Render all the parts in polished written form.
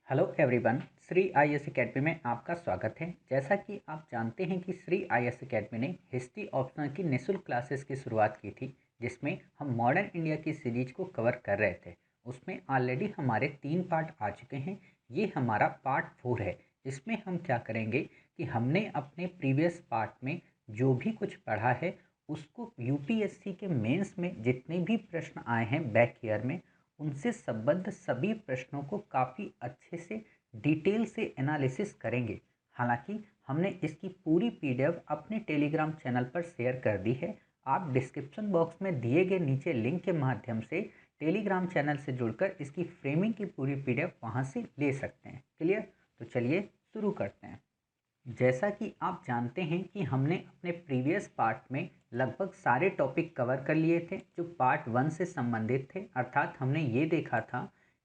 Hello everyone, Shri IAS academy में आपका स्वागत है। जैसा कि आप जानते हैं कि श्री आईएएस एकेडमी ने हिस्ट्री ऑप्शनल की निःशुल्क क्लासेस की शुरुआत की थी, जिसमें हम मॉडर्न इंडिया की सीरीज को कवर कर रहे थे। उसमें ऑलरेडी हमारे 3 पार्ट आ चुके हैं। ये हमारा पार्ट 4 है। इसमें हम क्या करेंगे कि हमने अपने प्रीवियस पार्ट में जो भी कुछ पढ़ा है उसको यूपीएससी के मेंस में जितने भी प्रश्न आए हैं बैक ईयर में, उनसे संबद्ध सभी प्रश्नों को काफ़ी अच्छे से डिटेल से एनालिसिस करेंगे। हालांकि हमने इसकी पूरी पीडीएफ अपने टेलीग्राम चैनल पर शेयर कर दी है। आप डिस्क्रिप्शन बॉक्स में दिए गए नीचे लिंक के माध्यम से टेलीग्राम चैनल से जुड़कर इसकी फ्रेमिंग की पूरी पीडीएफ वहां से ले सकते हैं। क्लियर? तो चलिए शुरू करते हैं। जैसा कि आप जानते हैं कि हमने अपने प्रीवियस पार्ट में लगभग सारे टॉपिक कवर कर लिए थे जो पार्ट 1 से संबंधित थे। अर्थात हमने ये देखा था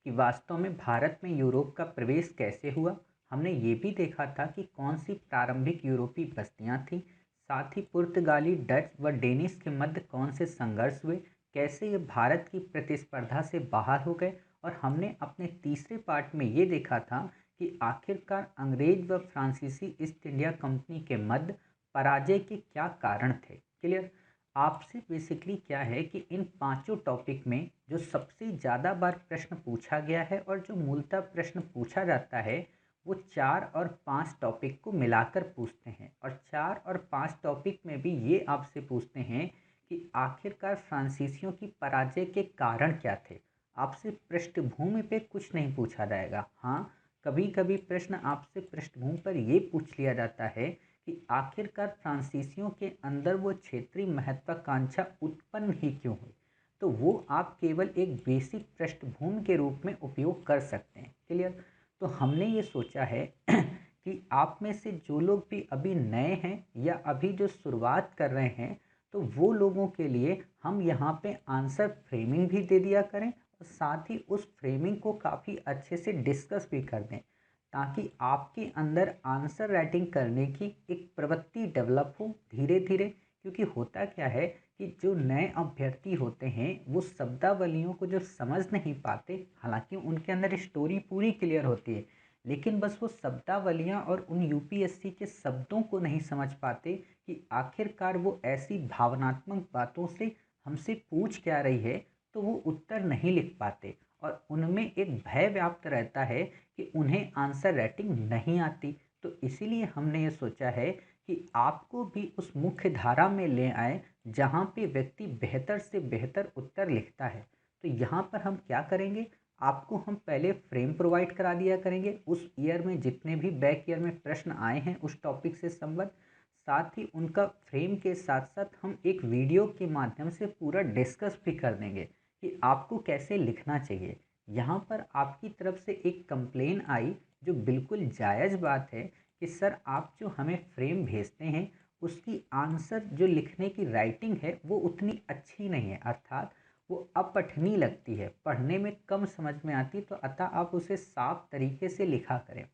कि वास्तव में भारत में यूरोप का प्रवेश कैसे हुआ। हमने ये भी देखा था कि कौन सी प्रारंभिक यूरोपीय बस्तियां थीं। साथ ही पुर्तगाली, डच व डेनिश के मध्य कौन से संघर्ष हुए, कैसे ये भारत की प्रतिस्पर्धा से बाहर हो गए। और हमने अपने तीसरे पार्ट में ये देखा था कि आखिरकार अंग्रेज व फ्रांसीसी ईस्ट इंडिया कंपनी के मध्य पराजय के क्या कारण थे। क्लियर? आपसे बेसिकली क्या है कि इन पांचों टॉपिक में जो सबसे ज़्यादा बार प्रश्न पूछा गया है और जो मूलतः प्रश्न पूछा जाता है वो 4 और 5 टॉपिक को मिलाकर पूछते हैं। और 4 और 5 टॉपिक में भी ये आपसे पूछते हैं कि आखिरकार फ्रांसीसियों की पराजय के कारण क्या थे। आपसे पृष्ठभूमि पे कुछ नहीं पूछा जाएगा। हाँ, कभी कभी प्रश्न आपसे पृष्ठभूमि पर यह पूछ लिया जाता है कि आखिरकार फ्रांसीसियों के अंदर वो क्षेत्रीय महत्वाकांक्षा उत्पन्न ही क्यों हुई। तो वो आप केवल एक बेसिक पृष्ठभूमि के रूप में उपयोग कर सकते हैं। क्लियर? तो हमने ये सोचा है कि आप में से जो लोग भी अभी नए हैं या अभी जो शुरुआत कर रहे हैं, तो वो लोगों के लिए हम यहाँ पे आंसर फ्रेमिंग भी दे दिया करें और साथ ही उस फ्रेमिंग को काफ़ी अच्छे से डिस्कस भी कर दें, ताकि आपके अंदर आंसर राइटिंग करने की एक प्रवृत्ति डेवलप हो धीरे धीरे। क्योंकि होता क्या है कि जो नए अभ्यर्थी होते हैं वो शब्दावलियों को जो समझ नहीं पाते, हालांकि उनके अंदर स्टोरी पूरी क्लियर होती है, लेकिन बस वो शब्दावलियाँ और उन यूपीएससी के शब्दों को नहीं समझ पाते कि आखिरकार वो ऐसी भावनात्मक बातों से हमसे पूछ क्या रही है, तो वो उत्तर नहीं लिख पाते और उनमें एक भय व्याप्त रहता है कि उन्हें आंसर राइटिंग नहीं आती। तो इसीलिए हमने ये सोचा है कि आपको भी उस मुख्य धारा में ले आए जहाँ पे व्यक्ति बेहतर से बेहतर उत्तर लिखता है। तो यहाँ पर हम क्या करेंगे, आपको हम पहले फ्रेम प्रोवाइड करा दिया करेंगे उस ईयर में जितने भी बैक ईयर में प्रश्न आए हैं उस टॉपिक से संबद्ध। साथ ही उनका फ्रेम के साथ साथ हम एक वीडियो के माध्यम से पूरा डिस्कस भी कर देंगे कि आपको कैसे लिखना चाहिए। यहाँ पर आपकी तरफ से एक कंप्लेन आई जो बिल्कुल जायज़ बात है कि सर आप जो हमें फ्रेम भेजते हैं उसकी आंसर जो लिखने की राइटिंग है वो उतनी अच्छी नहीं है, अर्थात वो अपठनीय लगती है, पढ़ने में कम समझ में आती। तो अतः आप उसे साफ तरीके से लिखा करें।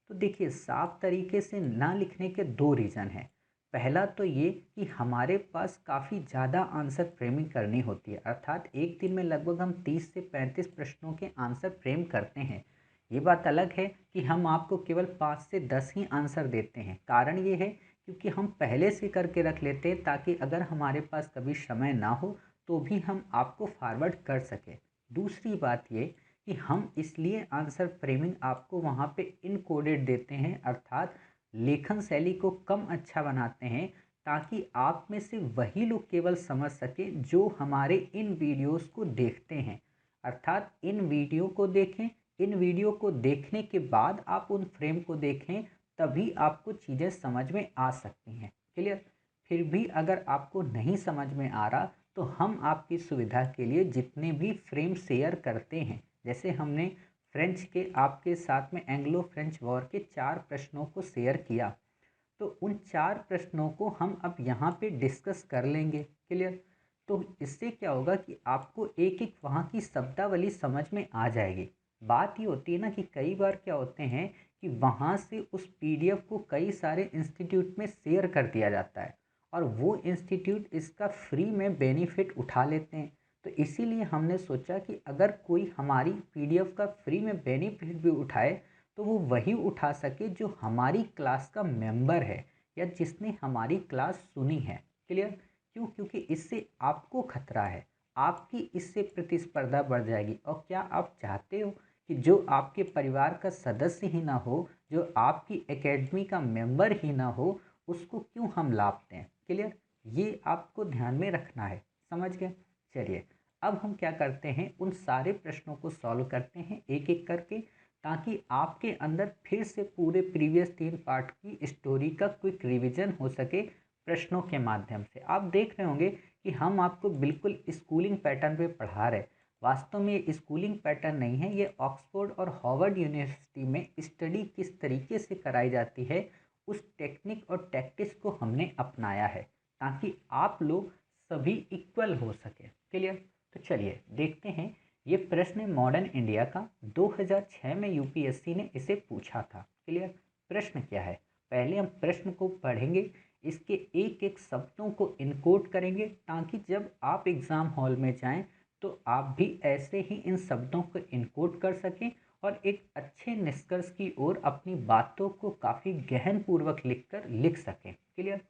तो देखिए, साफ तरीके से ना लिखने के 2 रीज़न हैं। पहला तो ये कि हमारे पास काफ़ी ज़्यादा आंसर फ्रेमिंग करनी होती है, अर्थात एक दिन में लगभग हम 30 से 35 प्रश्नों के आंसर फ्रेम करते हैं। ये बात अलग है कि हम आपको केवल 5 से 10 ही आंसर देते हैं। कारण ये है क्योंकि हम पहले से करके रख लेते हैं ताकि अगर हमारे पास कभी समय ना हो तो भी हम आपको फॉरवर्ड कर सकें। दूसरी बात ये कि हम इसलिए आंसर फ्रेमिंग आपको वहाँ पे इनकोडेड देते हैं, अर्थात लेखन शैली को कम अच्छा बनाते हैं, ताकि आप में से वही लोग केवल समझ सके जो हमारे इन वीडियोस को देखते हैं। अर्थात इन वीडियो को देखें, इन वीडियो को देखने के बाद आप उन फ्रेम को देखें, तभी आपको चीज़ें समझ में आ सकती हैं। क्लियर? फिर भी अगर आपको नहीं समझ में आ रहा तो हम आपकी सुविधा के लिए जितने भी फ्रेम शेयर करते हैं, जैसे हमने फ्रेंच के आपके साथ में एंग्लो फ्रेंच वॉर के 4 प्रश्नों को शेयर किया, तो उन 4 प्रश्नों को हम अब यहाँ पे डिस्कस कर लेंगे। क्लियर? तो इससे क्या होगा कि आपको एक एक वहाँ की शब्दावली समझ में आ जाएगी। बात ये होती है ना कि कई बार क्या होते हैं कि वहाँ से उस पीडीएफ को कई सारे इंस्टीट्यूट में शेयर कर दिया जाता है और वो इंस्टीट्यूट इसका फ्री में बेनिफिट उठा लेते हैं। तो इसीलिए हमने सोचा कि अगर कोई हमारी पीडीएफ का फ्री में बेनिफिट भी उठाए तो वो वही उठा सके जो हमारी क्लास का मेंबर है या जिसने हमारी क्लास सुनी है। क्लियर? क्यों? क्योंकि इससे आपको खतरा है, आपकी इससे प्रतिस्पर्धा बढ़ जाएगी। और क्या आप चाहते हो कि जो आपके परिवार का सदस्य ही ना हो, जो आपकी एकेडमी का मेंबर ही ना हो, उसको क्यों हम लाभ दें? क्लियर? ये आपको ध्यान में रखना है। समझ गए? चलिए, अब हम क्या करते हैं, उन सारे प्रश्नों को सॉल्व करते हैं एक एक करके, ताकि आपके अंदर फिर से पूरे प्रीवियस 3 पार्ट की स्टोरी का क्विक रिवीजन हो सके प्रश्नों के माध्यम से। आप देख रहे होंगे कि हम आपको बिल्कुल स्कूलिंग पैटर्न पे पढ़ा रहे। वास्तव में ये स्कूलिंग पैटर्न नहीं है, ये ऑक्सफोर्ड और हार्वर्ड यूनिवर्सिटी में स्टडी किस तरीके से कराई जाती है, उस टेक्निक और टैक्टिक्स को हमने अपनाया है, ताकि आप लोग सभी इक्वल हो सके। क्लियर? तो चलिए देखते हैं। ये प्रश्न मॉडर्न इंडिया का 2006 में यूपीएससी ने इसे पूछा था। क्लियर? प्रश्न क्या है, पहले हम प्रश्न को पढ़ेंगे, इसके एक एक शब्दों को इनकोड करेंगे, ताकि जब आप एग्ज़ाम हॉल में जाएं तो आप भी ऐसे ही इन शब्दों को इनकोड कर सकें और एक अच्छे निष्कर्ष की ओर अपनी बातों को काफ़ी गहनपूर्वक लिख सकें। क्लियर?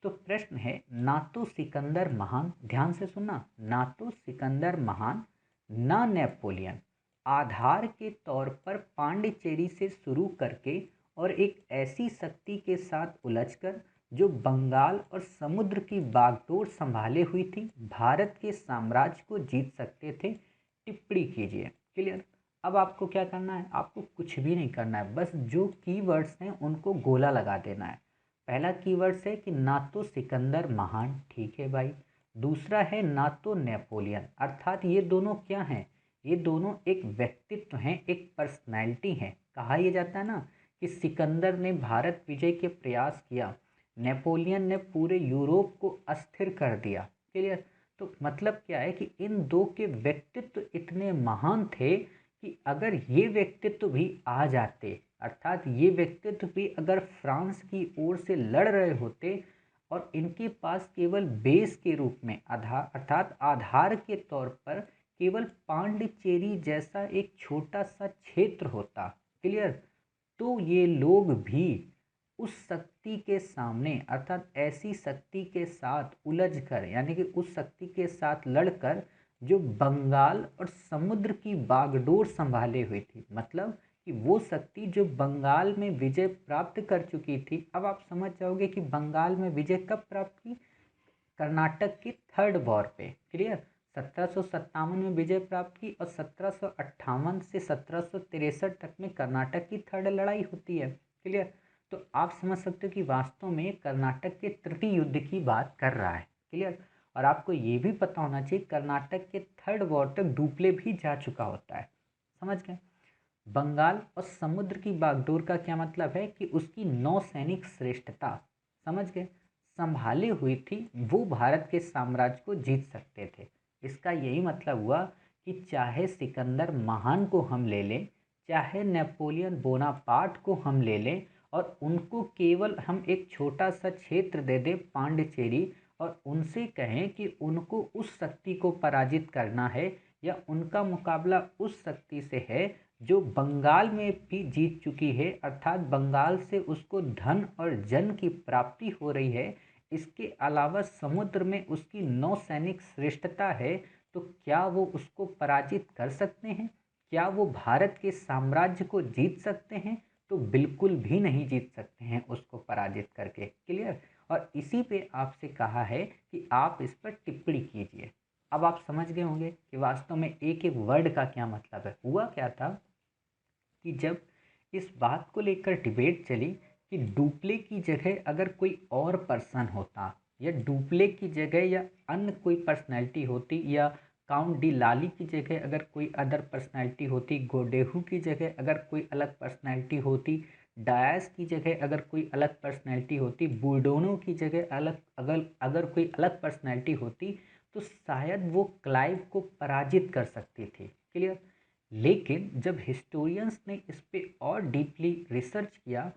तो प्रश्न है, ना तो सिकंदर महान, ध्यान से सुनना, ना तो सिकंदर महान ना नेपोलियन, आधार के तौर पर पांडिचेरी से शुरू करके और एक ऐसी शक्ति के साथ उलझकर जो बंगाल और समुद्र की बागडोर संभाले हुई थी, भारत के साम्राज्य को जीत सकते थे। टिप्पणी कीजिए। क्लियर? अब आपको क्या करना है, आपको कुछ भी नहीं करना है, बस जो कीवर्ड्स हैं उनको गोला लगा देना है। पहला कीवर्ड्स है कि ना तो सिकंदर महान, ठीक है भाई। दूसरा है ना तो नेपोलियन, अर्थात ये दोनों क्या हैं, ये दोनों एक व्यक्तित्व हैं, एक पर्सनैलिटी हैं। कहा यह जाता है ना कि सिकंदर ने भारत विजय के प्रयास किया, नेपोलियन ने पूरे यूरोप को अस्थिर कर दिया। क्लियर? तो मतलब क्या है कि इन दो के व्यक्तित्व इतने महान थे कि अगर ये व्यक्तित्व भी आ जाते, अर्थात ये व्यक्तित्व भी अगर फ्रांस की ओर से लड़ रहे होते और इनके पास केवल बेस के रूप में आधार, अर्थात आधार के तौर पर केवल पांडिचेरी जैसा एक छोटा सा क्षेत्र होता, क्लियर, तो ये लोग भी उस शक्ति के सामने, अर्थात ऐसी शक्ति के साथ उलझकर, यानी कि उस शक्ति के साथ लड़कर जो बंगाल और समुद्र की बागडोर संभाले हुई थी, मतलब कि वो शक्ति जो बंगाल में विजय प्राप्त कर चुकी थी। अब आप समझ जाओगे कि बंगाल में विजय कब प्राप्त की, कर्नाटक की थर्ड वॉर पे। क्लियर? 1757 में विजय प्राप्त की और 1758 से 1763 तक में कर्नाटक की थर्ड लड़ाई होती है। क्लियर? तो आप समझ सकते हो कि वास्तव में कर्नाटक के तृतीय युद्ध की बात कर रहा है। क्लियर? और आपको ये भी पता होना चाहिए कर्नाटक के थर्ड वॉर तक डुप्ले भी जा चुका होता है। समझ गए? बंगाल और समुद्र की बागडोर का क्या मतलब है कि उसकी नौसैनिक श्रेष्ठता, समझ गए, संभाले हुई थी, वो भारत के साम्राज्य को जीत सकते थे। इसका यही मतलब हुआ कि चाहे सिकंदर महान को हम ले लें, चाहे नेपोलियन बोनापार्ट को हम ले लें और उनको केवल हम एक छोटा सा क्षेत्र दे दें पांडिचेरी और उनसे कहें कि उनको उस शक्ति को पराजित करना है या उनका मुकाबला उस शक्ति से है जो बंगाल में भी जीत चुकी है, अर्थात बंगाल से उसको धन और जन की प्राप्ति हो रही है, इसके अलावा समुद्र में उसकी नौसैनिक श्रेष्ठता है, तो क्या वो उसको पराजित कर सकते हैं? क्या वो भारत के साम्राज्य को जीत सकते हैं? तो बिल्कुल भी नहीं जीत सकते हैं उसको पराजित करके। क्लियर? और इसी पे आपसे कहा है कि आप इस पर टिप्पणी कीजिए। अब आप समझ गए होंगे कि वास्तव में एक एक वर्ड का क्या मतलब है। हुआ क्या था कि जब इस बात को लेकर डिबेट चली कि डुप्ले की जगह अगर कोई और पर्सन होता, या डुप्ले की जगह या अन्य कोई पर्सनैलिटी होती, या काउंट डी लाली की जगह अगर कोई अदर पर्सनैलिटी होती, गोडेहू की जगह अगर कोई अलग पर्सनैलिटी होती, डायस की जगह अगर कोई अलग पर्सनैलिटी होती, बुलडोनो की जगह अलग अगर अगर कोई अलग पर्सनैलिटी होती, तो शायद वो क्लाइव को पराजित कर सकती थी। क्लियर? लेकिन जब हिस्टोरियंस ने इस पे और डीपली रिसर्च किया,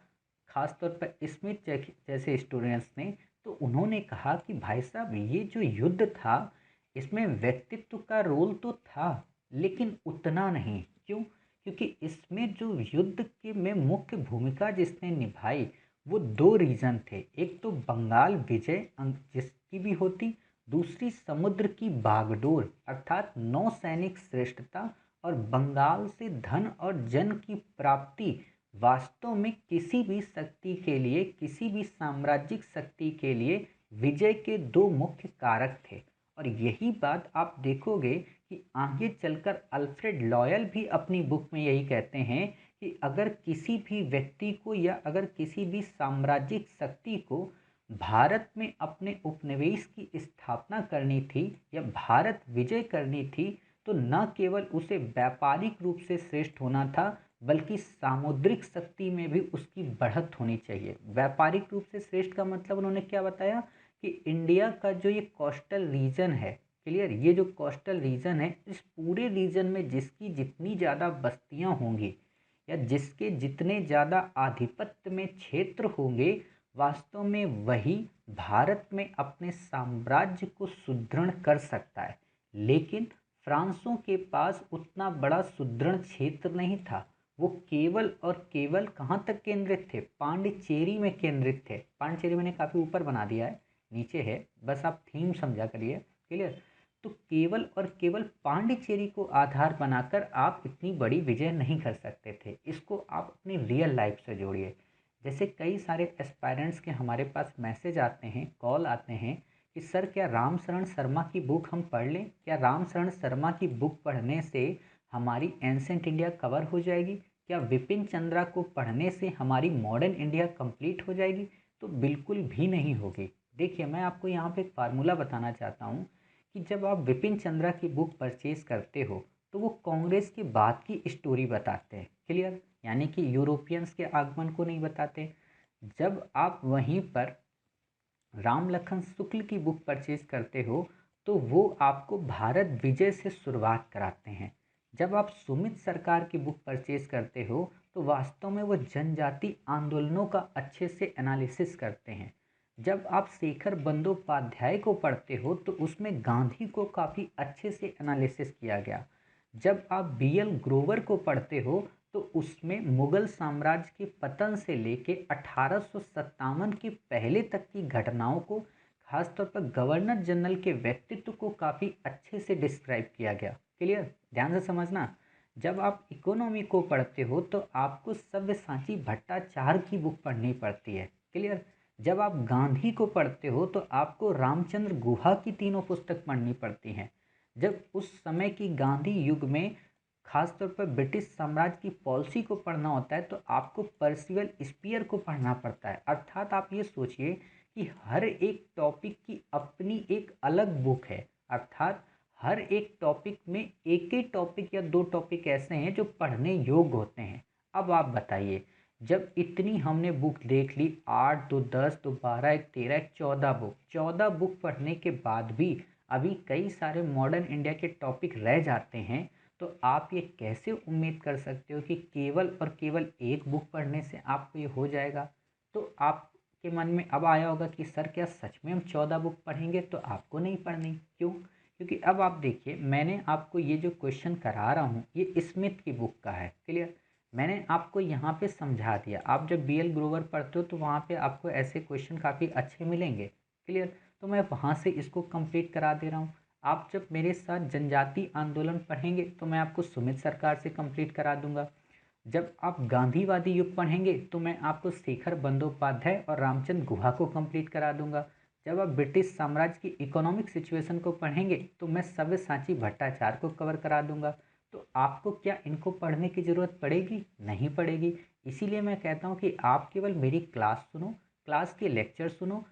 खासतौर पर स्मिथ जैसे हिस्टोरियंस ने, तो उन्होंने कहा कि भाई साहब ये जो युद्ध था इसमें व्यक्तित्व का रोल तो था लेकिन उतना नहीं। क्यों? क्योंकि इसमें जो युद्ध के में मुख्य भूमिका जिसने निभाई वो दो रीजन थे। एक तो बंगाल विजय जिसकी भी होती, दूसरी समुद्र की बागडोर अर्थात नौसैनिक श्रेष्ठता और बंगाल से धन और जन की प्राप्ति वास्तव में किसी भी शक्ति के लिए, किसी भी साम्राज्यिक शक्ति के लिए विजय के दो मुख्य कारक थे। और यही बात आप देखोगे कि आगे चलकर अल्फ्रेड लॉयल भी अपनी बुक में यही कहते हैं कि अगर किसी भी व्यक्ति को या अगर किसी भी साम्राज्यिक शक्ति को भारत में अपने उपनिवेश की स्थापना करनी थी या भारत विजय करनी थी, तो न केवल उसे व्यापारिक रूप से श्रेष्ठ होना था बल्कि सामुद्रिक शक्ति में भी उसकी बढ़त होनी चाहिए। व्यापारिक रूप से श्रेष्ठ का मतलब उन्होंने क्या बताया कि इंडिया का जो ये कोस्टल रीजन है, क्लियर, ये जो कोस्टल रीजन है, इस पूरे रीजन में जिसकी जितनी ज़्यादा बस्तियां होंगी या जिसके जितने ज़्यादा आधिपत्य में क्षेत्र होंगे, वास्तव में वही भारत में अपने साम्राज्य को सुदृढ़ कर सकता है। लेकिन फ्रांसों के पास उतना बड़ा सुदृढ़ क्षेत्र नहीं था। वो केवल और केवल कहाँ तक केंद्रित थे? पांडिचेरी में केंद्रित थे। पांडिचेरी मैंने काफ़ी ऊपर बना दिया है, नीचे है, बस आप थीम समझा करिए, क्लियर। तो केवल और केवल पांडिचेरी को आधार बनाकर आप इतनी बड़ी विजय नहीं कर सकते थे। इसको आप अपनी रियल लाइफ से जोड़िए। जैसे कई सारे एस्पायरेंट्स के हमारे पास मैसेज आते हैं, कॉल आते हैं कि सर क्या राम शरण शर्मा की बुक हम पढ़ लें? क्या राम शरण शर्मा की बुक पढ़ने से हमारी एंसेंट इंडिया कवर हो जाएगी? क्या विपिन चंद्रा को पढ़ने से हमारी मॉडर्न इंडिया कंप्लीट हो जाएगी? तो बिल्कुल भी नहीं होगी। देखिए, मैं आपको यहाँ पे एक फार्मूला बताना चाहता हूँ कि जब आप विपिन चंद्रा की बुक परचेज करते हो तो वो कांग्रेस के बाद की स्टोरी बताते हैं, क्लियर, यानी कि यूरोपियंस के आगमन को नहीं बताते। जब आप वहीं पर राम लखन शुक्ल की बुक परचेज करते हो तो वो आपको भारत विजय से शुरुआत कराते हैं। जब आप सुमित सरकार की बुक परचेज करते हो तो वास्तव में वो जनजाति आंदोलनों का अच्छे से एनालिसिस करते हैं। जब आप शेखर बंदोपाध्याय को पढ़ते हो तो उसमें गांधी को काफ़ी अच्छे से एनालिसिस किया गया। जब आप BL ग्रोवर को पढ़ते हो तो उसमें मुगल साम्राज्य के पतन से लेके 1857 के पहले तक की घटनाओं को, खासतौर पर गवर्नर जनरल के व्यक्तित्व को काफ़ी अच्छे से डिस्क्राइब किया गया, क्लियर, ध्यान से समझना। जब आप इकोनॉमी को पढ़ते हो तो आपको सव्यसाची भट्टाचार्य की बुक पढ़नी पड़ती है, क्लियर। जब आप गांधी को पढ़ते हो तो आपको रामचंद्र गुहा की तीनों पुस्तक पढ़नी पड़ती हैं। जब उस समय की गांधी युग में खासतौर पर ब्रिटिश साम्राज्य की पॉलिसी को पढ़ना होता है तो आपको पर्सिवल स्पीयर को पढ़ना पड़ता है। अर्थात आप ये सोचिए कि हर एक टॉपिक की अपनी एक अलग बुक है। अर्थात हर एक टॉपिक में एक ही टॉपिक या दो टॉपिक ऐसे हैं जो पढ़ने योग्य होते हैं। अब आप बताइए, जब इतनी हमने बुक देख ली, 8 2 10 2 12 1 13 1 14 बुक, 14 बुक पढ़ने के बाद भी अभी कई सारे मॉडर्न इंडिया के टॉपिक रह जाते हैं, तो आप ये कैसे उम्मीद कर सकते हो कि केवल और केवल एक बुक पढ़ने से आपको ये हो जाएगा? तो आपके मन में अब आया होगा कि सर क्या सच में हम 14 बुक पढ़ेंगे? तो आपको नहीं पढ़नी। क्यों? क्योंकि अब आप देखिए, मैंने आपको ये जो क्वेश्चन करा रहा हूँ ये स्मिथ की बुक का है, क्लियर। मैंने आपको यहाँ पे समझा दिया। आप जब BL ग्रोवर पढ़ते हो तो वहाँ पे आपको ऐसे क्वेश्चन काफ़ी अच्छे मिलेंगे, क्लियर। तो मैं वहाँ से इसको कंप्लीट करा दे रहा हूँ। आप जब मेरे साथ जनजाति आंदोलन पढ़ेंगे तो मैं आपको सुमित सरकार से कंप्लीट करा दूंगा। जब आप गांधीवादी युग पढ़ेंगे तो मैं आपको शेखर बंदोपाध्याय और रामचंद्र गुहा को कंप्लीट करा दूंगा। जब आप ब्रिटिश साम्राज्य की इकोनॉमिक सिचुएशन को पढ़ेंगे तो मैं सव्यसाची भट्टाचार्य को कवर करा दूंगा। तो आपको क्या इनको पढ़ने की ज़रूरत पड़ेगी? नहीं पड़ेगी। इसीलिए मैं कहता हूँ कि आप केवल मेरी क्लास सुनो, क्लास के लेक्चर सुनो,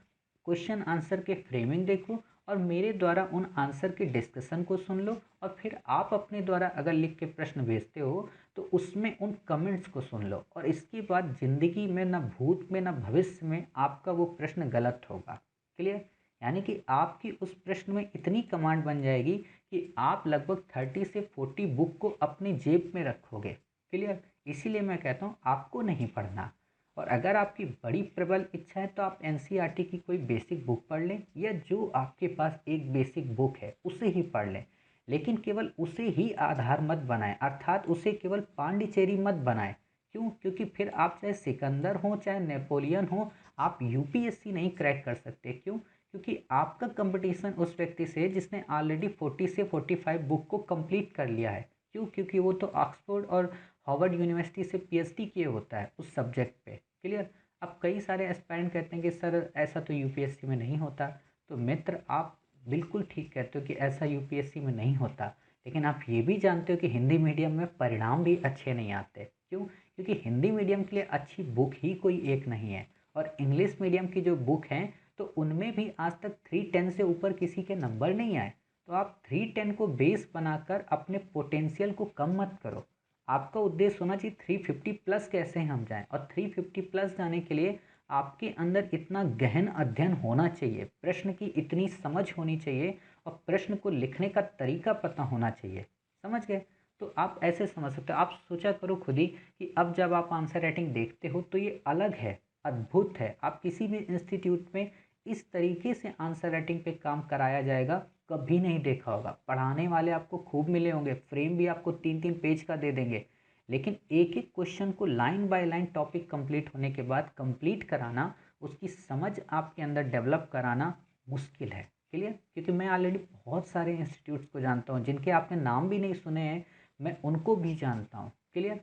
क्वेश्चन आंसर के फ्रेमिंग देखो और मेरे द्वारा उन आंसर के डिस्कशन को सुन लो। और फिर आप अपने द्वारा अगर लिख के प्रश्न भेजते हो तो उसमें उन कमेंट्स को सुन लो। और इसके बाद ज़िंदगी में न भूत में न भविष्य में आपका वो प्रश्न गलत होगा, क्लियर। यानी कि आपकी उस प्रश्न में इतनी कमांड बन जाएगी कि आप लगभग 30 से 40 बुक को अपनी जेब में रखोगे, क्लियर। इसीलिए मैं कहता हूँ आपको नहीं पढ़ना। और अगर आपकी बड़ी प्रबल इच्छा है तो आप NCERT की कोई बेसिक बुक पढ़ लें या जो आपके पास एक बेसिक बुक है उसे ही पढ़ लें। लेकिन केवल उसे ही आधार मत बनाएं, अर्थात उसे केवल पांडिचेरी मत बनाएं। क्यों? क्योंकि फिर आप चाहे सिकंदर हो चाहे नेपोलियन हो, आप यूपीएससी नहीं क्रैक कर सकते। क्यों? क्योंकि आपका कंपटीशन उस व्यक्ति से जिसने ऑलरेडी 40 से 45 बुक को कंप्लीट कर लिया है। क्यों? क्योंकि वो तो ऑक्सफोर्ड और हार्वर्ड यूनिवर्सिटी से पीएचडी किए होता है उस सब्जेक्ट पे। क्लियर? अब कई सारे एस्पायरेंट कहते हैं कि सर ऐसा तो यूपीएससी में नहीं होता। तो मित्र, आप बिल्कुल ठीक कहते हो कि ऐसा यूपीएससी में नहीं होता, लेकिन आप ये भी जानते हो कि हिंदी मीडियम में परिणाम भी अच्छे नहीं आते। क्यों? क्योंकि हिंदी मीडियम के लिए अच्छी बुक ही कोई एक नहीं है, और इंग्लिश मीडियम की जो बुक हैं तो उनमें भी आज तक 310 से ऊपर किसी के नंबर नहीं आए। तो आप 310 को बेस बनाकर अपने पोटेंशियल को कम मत करो। आपका उद्देश्य होना चाहिए 350 प्लस कैसे हम जाएं, और 350 प्लस जाने के लिए आपके अंदर इतना गहन अध्ययन होना चाहिए, प्रश्न की इतनी समझ होनी चाहिए, और प्रश्न को लिखने का तरीका पता होना चाहिए। समझ गए? तो आप ऐसे समझ सकते हो। आप सोचा करो खुद ही कि अब जब आप आंसर राइटिंग देखते हो तो ये अलग है, अद्भुत है। आप किसी भी इंस्टीट्यूट में इस तरीके से आंसर राइटिंग पे काम कराया जाएगा कभी नहीं देखा होगा। पढ़ाने वाले आपको खूब मिले होंगे, फ्रेम भी आपको 3-3 पेज का दे देंगे, लेकिन एक एक क्वेश्चन को line by line topic complete होने के बाद कंप्लीट कराना, उसकी समझ आपके अंदर डेवलप कराना मुश्किल है। क्लियर? क्योंकि मैं ऑलरेडी बहुत सारे इंस्टीट्यूट्स को जानता हूँ जिनके आपने नाम भी नहीं सुने हैं, मैं उनको भी जानता हूँ। क्लियर?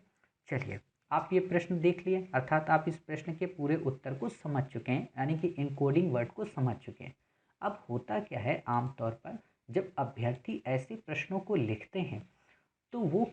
चलिए, आप ये प्रश्न देख लिए, अर्थात आप इस प्रश्न के पूरे उत्तर को समझ चुके हैं, यानी कि इनकोडिंग वर्ड को समझ चुके हैं। अब होता क्या है, आमतौर पर जब अभ्यर्थी ऐसे प्रश्नों को लिखते हैं तो वो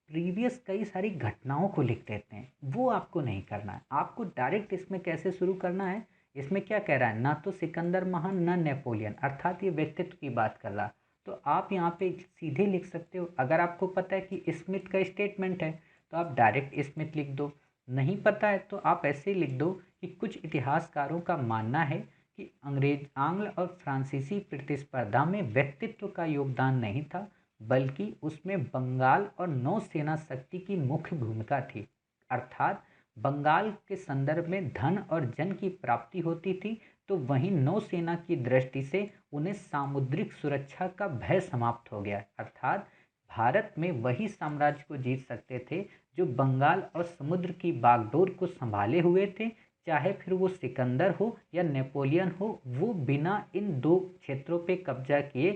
प्रीवियस कई सारी घटनाओं को लिख देते हैं। वो आपको नहीं करना है। आपको डायरेक्ट इसमें कैसे शुरू करना है, इसमें क्या कह रहा है, ना तो सिकंदर महान ना नेपोलियन, अर्थात ये व्यक्तित्व की बात कर रहा। तो आप यहाँ पे सीधे लिख सकते हो। अगर आपको पता है कि स्मिथ का स्टेटमेंट है तो आप डायरेक्ट स्मिथ लिख दो। नहीं पता है तो आप ऐसे ही लिख दो कि कुछ इतिहासकारों का मानना है कि आंग्ल और फ्रांसीसी प्रतिस्पर्धा में व्यक्तित्व का योगदान नहीं था, बल्कि उसमें बंगाल और नौसेना शक्ति की मुख्य भूमिका थी। अर्थात बंगाल के संदर्भ में धन और जन की प्राप्ति होती थी, तो वहीं नौसेना की दृष्टि से उन्हें सामुद्रिक सुरक्षा का भय समाप्त हो गया। अर्थात भारत में वही साम्राज्य को जीत सकते थे जो बंगाल और समुद्र की बागडोर को संभाले हुए थे। चाहे फिर वो सिकंदर हो या नेपोलियन हो, वो बिना इन दो क्षेत्रों पे कब्जा किए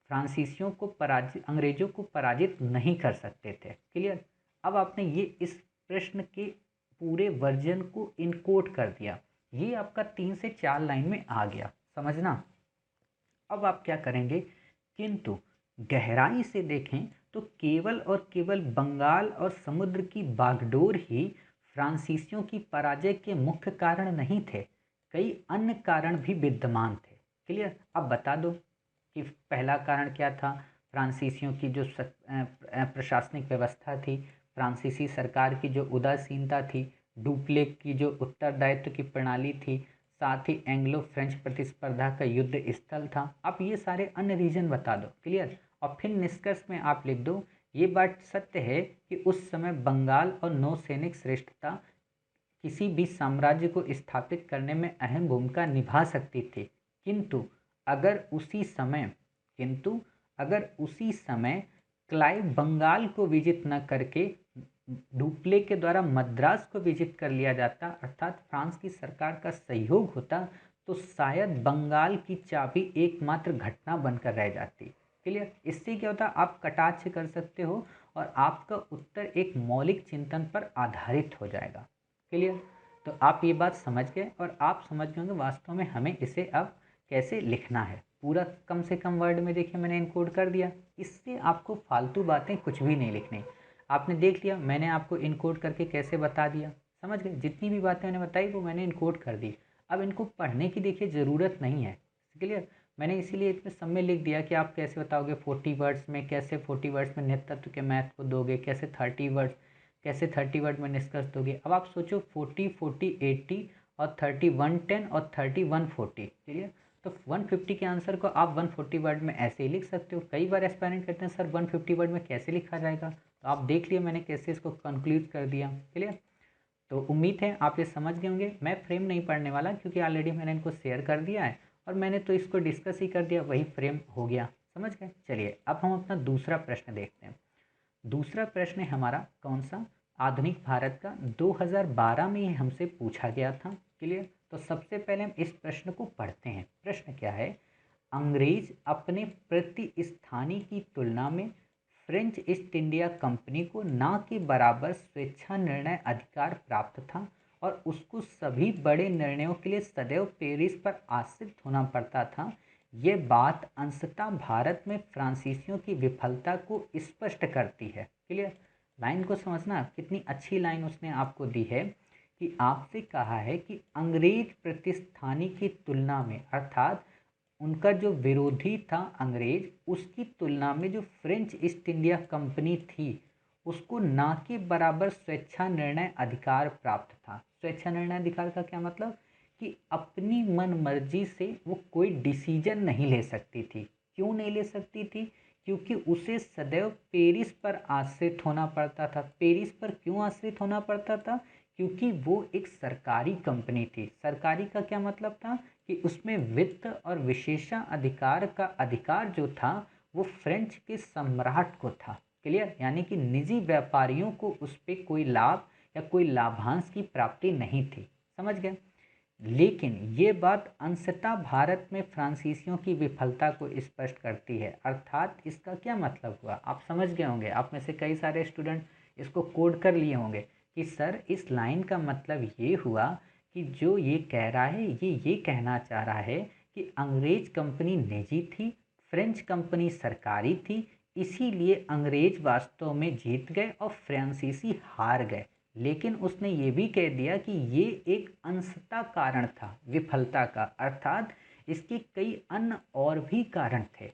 फ्रांसीसियों को पराजित अंग्रेजों को पराजित नहीं कर सकते थे। क्लियर? अब आपने ये इस प्रश्न के पूरे वर्जन को इनकोड कर दिया। ये आपका 3 से 4 लाइन में आ गया, समझना। अब आप क्या करेंगे, किंतु गहराई से देखें तो केवल और केवल बंगाल और समुद्र की बागडोर ही फ्रांसीसियों की पराजय के मुख्य कारण नहीं थे, कई अन्य कारण भी विद्यमान थे। क्लियर? अब बता दो कि पहला कारण क्या था। फ्रांसीसियों की जो प्रशासनिक व्यवस्था थी, फ्रांसीसी सरकार की जो उदासीनता थी, डुप्लेक की जो उत्तरदायित्व की प्रणाली थी, साथ ही एंग्लो फ्रेंच प्रतिस्पर्धा का युद्ध स्थल था। आप ये सारे अन्य रीजन बता दो। क्लियर? और फिर निष्कर्ष में आप लिख दो, ये बात सत्य है कि उस समय बंगाल और नौसैनिक श्रेष्ठता किसी भी साम्राज्य को स्थापित करने में अहम भूमिका निभा सकती थी, किंतु अगर उसी समय किंतु अगर उसी समय क्लाइव बंगाल को विजित न करके डुप्ले के द्वारा मद्रास को विजित कर लिया जाता, अर्थात फ्रांस की सरकार का सहयोग होता, तो शायद बंगाल की चाबी एकमात्र घटना बनकर रह जाती। क्लियर? इससे क्या होता, आप कटाक्ष कर सकते हो और आपका उत्तर एक मौलिक चिंतन पर आधारित हो जाएगा। क्लियर? तो आप ये बात समझ गए, और आप समझ गए होंगे वास्तव में हमें इसे अब कैसे लिखना है। पूरा कम से कम वर्ड में देखिए मैंने इनकोड कर दिया। इससे आपको फालतू बातें कुछ भी नहीं लिखनी। आपने देख लिया मैंने आपको इनकोड करके कैसे बता दिया। समझ गए? जितनी भी बातें मैंने बताई वो मैंने इनकोड कर दी। अब इनको पढ़ने की देखिए ज़रूरत नहीं है। क्लियर? मैंने इसीलिए इसमें सब में लिख दिया कि आप कैसे बताओगे 40 वर्ड्स में, कैसे 40 वर्ड्स में नेतृत्व के मैथ को दोगे, कैसे 30 वर्ड में निष्कर्ष दोगे। अब आप सोचो 40, 40, 80 और 30 110 और 30 140। क्लियर? तो 150 के आंसर को आप 140 वर्ड में ऐसे ही लिख सकते हो। कई बार एस्पायरेंट कहते हैं सर 150 वर्ड में कैसे लिखा जाएगा, तो आप देख लिए मैंने कैसे इसको कंक्लूड कर दिया। क्लियर? तो उम्मीद है आप ये समझ गए होंगे। मैं फ्रेम नहीं पढ़ने वाला क्योंकि ऑलरेडी मैंने इनको शेयर कर दिया है, और मैंने तो इसको डिस्कस ही कर दिया, वही फ्रेम हो गया। समझ गए। चलिए अब हम अपना दूसरा प्रश्न देखते हैं। दूसरा प्रश्न है हमारा कौन सा, आधुनिक भारत का, 2012 में ये हमसे पूछा गया था। क्लियर। तो सबसे पहले हम इस प्रश्न को पढ़ते हैं। प्रश्न क्या है, अंग्रेज अपने प्रतिस्थानी की तुलना में फ्रेंच ईस्ट इंडिया कंपनी को ना के बराबर स्वेच्छा निर्णय अधिकार प्राप्त था और उसको सभी बड़े निर्णयों के लिए सदैव पेरिस पर आश्रित होना पड़ता था। ये बात अंशतः भारत में फ्रांसीसियों की विफलता को स्पष्ट करती है। क्लियर। लाइन को समझना, कितनी अच्छी लाइन उसने आपको दी है कि आपसे कहा है कि अंग्रेज प्रतिस्थानी की तुलना में, अर्थात उनका जो विरोधी था अंग्रेज, उसकी तुलना में जो फ्रेंच ईस्ट इंडिया कंपनी थी उसको ना के बराबर स्वेच्छा निर्णय अधिकार प्राप्त था। स्वेच्छा निर्णय अधिकार का क्या मतलब कि अपनी मन मर्जी से वो कोई डिसीजन नहीं ले सकती थी। क्यों नहीं ले सकती थी? क्योंकि उसे सदैव पेरिस पर आश्रित होना पड़ता था। पेरिस पर क्यों आश्रित होना पड़ता था? क्योंकि वो एक सरकारी कंपनी थी। सरकारी का क्या मतलब था कि उसमें वित्त और विशेषाधिकार का अधिकार जो था वो फ्रेंच के सम्राट को था। क्लियर। यानी कि निजी व्यापारियों को उस पर कोई लाभ या कोई लाभांश की प्राप्ति नहीं थी। समझ गए। लेकिन ये बात अंशतः भारत में फ्रांसीसियों की विफलता को स्पष्ट करती है। अर्थात इसका क्या मतलब हुआ, आप समझ गए होंगे। आप में से कई सारे स्टूडेंट इसको कोड कर लिए होंगे कि सर इस लाइन का मतलब ये हुआ कि जो ये कह रहा है ये कहना चाह रहा है कि अंग्रेज कंपनी निजी थी, फ्रेंच कंपनी सरकारी थी, इसीलिए अंग्रेज वास्तव में जीत गए और फ्रांसीसी हार गए। लेकिन उसने ये भी कह दिया कि ये एक अंशतः कारण था विफलता का, अर्थात इसके कई अन्य और भी कारण थे।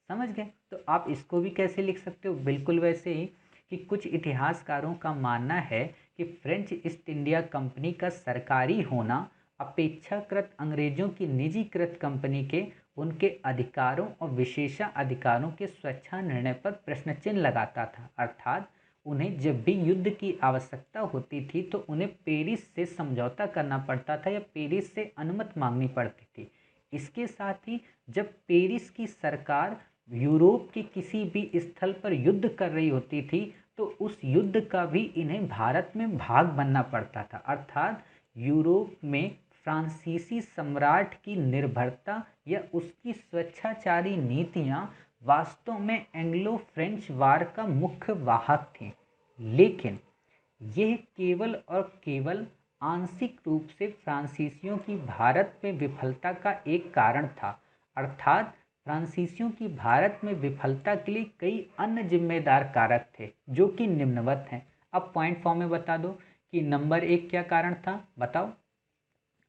समझ गए। तो आप इसको भी कैसे लिख सकते हो, बिल्कुल वैसे ही कि कुछ इतिहासकारों का मानना है कि फ्रेंच ईस्ट इंडिया कंपनी का सरकारी होना अपेक्षाकृत अंग्रेजों की निजीकृत कंपनी के उनके अधिकारों और विशेषाधिकारों के स्वेच्छा निर्णय पर प्रश्न चिन्ह लगाता था। अर्थात उन्हें जब भी युद्ध की आवश्यकता होती थी तो उन्हें पेरिस से समझौता करना पड़ता था या पेरिस से अनुमति मांगनी पड़ती थी। इसके साथ ही जब पेरिस की सरकार यूरोप के किसी भी स्थल पर युद्ध कर रही होती थी तो उस युद्ध का भी इन्हें भारत में भाग बनना पड़ता था। अर्थात यूरोप में फ्रांसीसी सम्राट की निर्भरता या उसकी स्वेच्छाचारी नीतियां वास्तव में एंग्लो फ्रेंच वार का मुख्य वाहक थी। लेकिन यह केवल और केवल आंशिक रूप से फ्रांसीसियों की भारत में विफलता का एक कारण था। अर्थात फ्रांसीसियों की भारत में विफलता के लिए कई अन्य जिम्मेदार कारक थे जो कि निम्नवत हैं। अब पॉइंट फॉर्म में बता दो कि नंबर एक क्या कारण था, बताओ।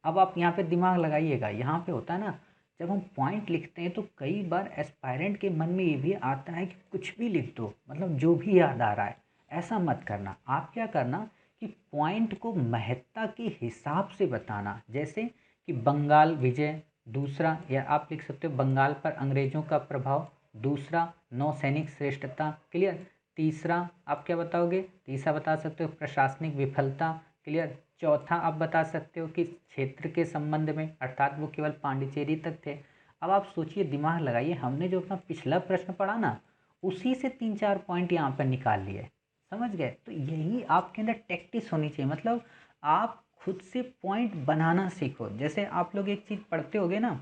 अब आप यहाँ पे दिमाग लगाइएगा। यहाँ पे होता है ना, जब हम पॉइंट लिखते हैं तो कई बार एस्पायरेंट के मन में ये भी आता है कि कुछ भी लिख दो, मतलब जो भी याद आ रहा है। ऐसा मत करना। आप क्या करना कि पॉइंट को महत्ता के हिसाब से बताना। जैसे कि बंगाल विजय, दूसरा, या आप लिख सकते हो बंगाल पर अंग्रेजों का प्रभाव, दूसरा नौसैनिक श्रेष्ठता। क्लियर। तीसरा आप क्या बताओगे, तीसरा बता सकते हो प्रशासनिक विफलता। क्लियर। चौथा आप बता सकते हो कि क्षेत्र के संबंध में, अर्थात वो केवल पांडिचेरी तक थे। अब आप सोचिए, दिमाग लगाइए, हमने जो अपना पिछला प्रश्न पढ़ा ना उसी से 3-4 पॉइंट यहाँ पर निकाल लिए। समझ गए। तो यही आपके अंदर टैक्टिस होनी चाहिए, मतलब आप खुद से पॉइंट बनाना सीखो। जैसे आप लोग एक चीज़ पढ़ते होगे ना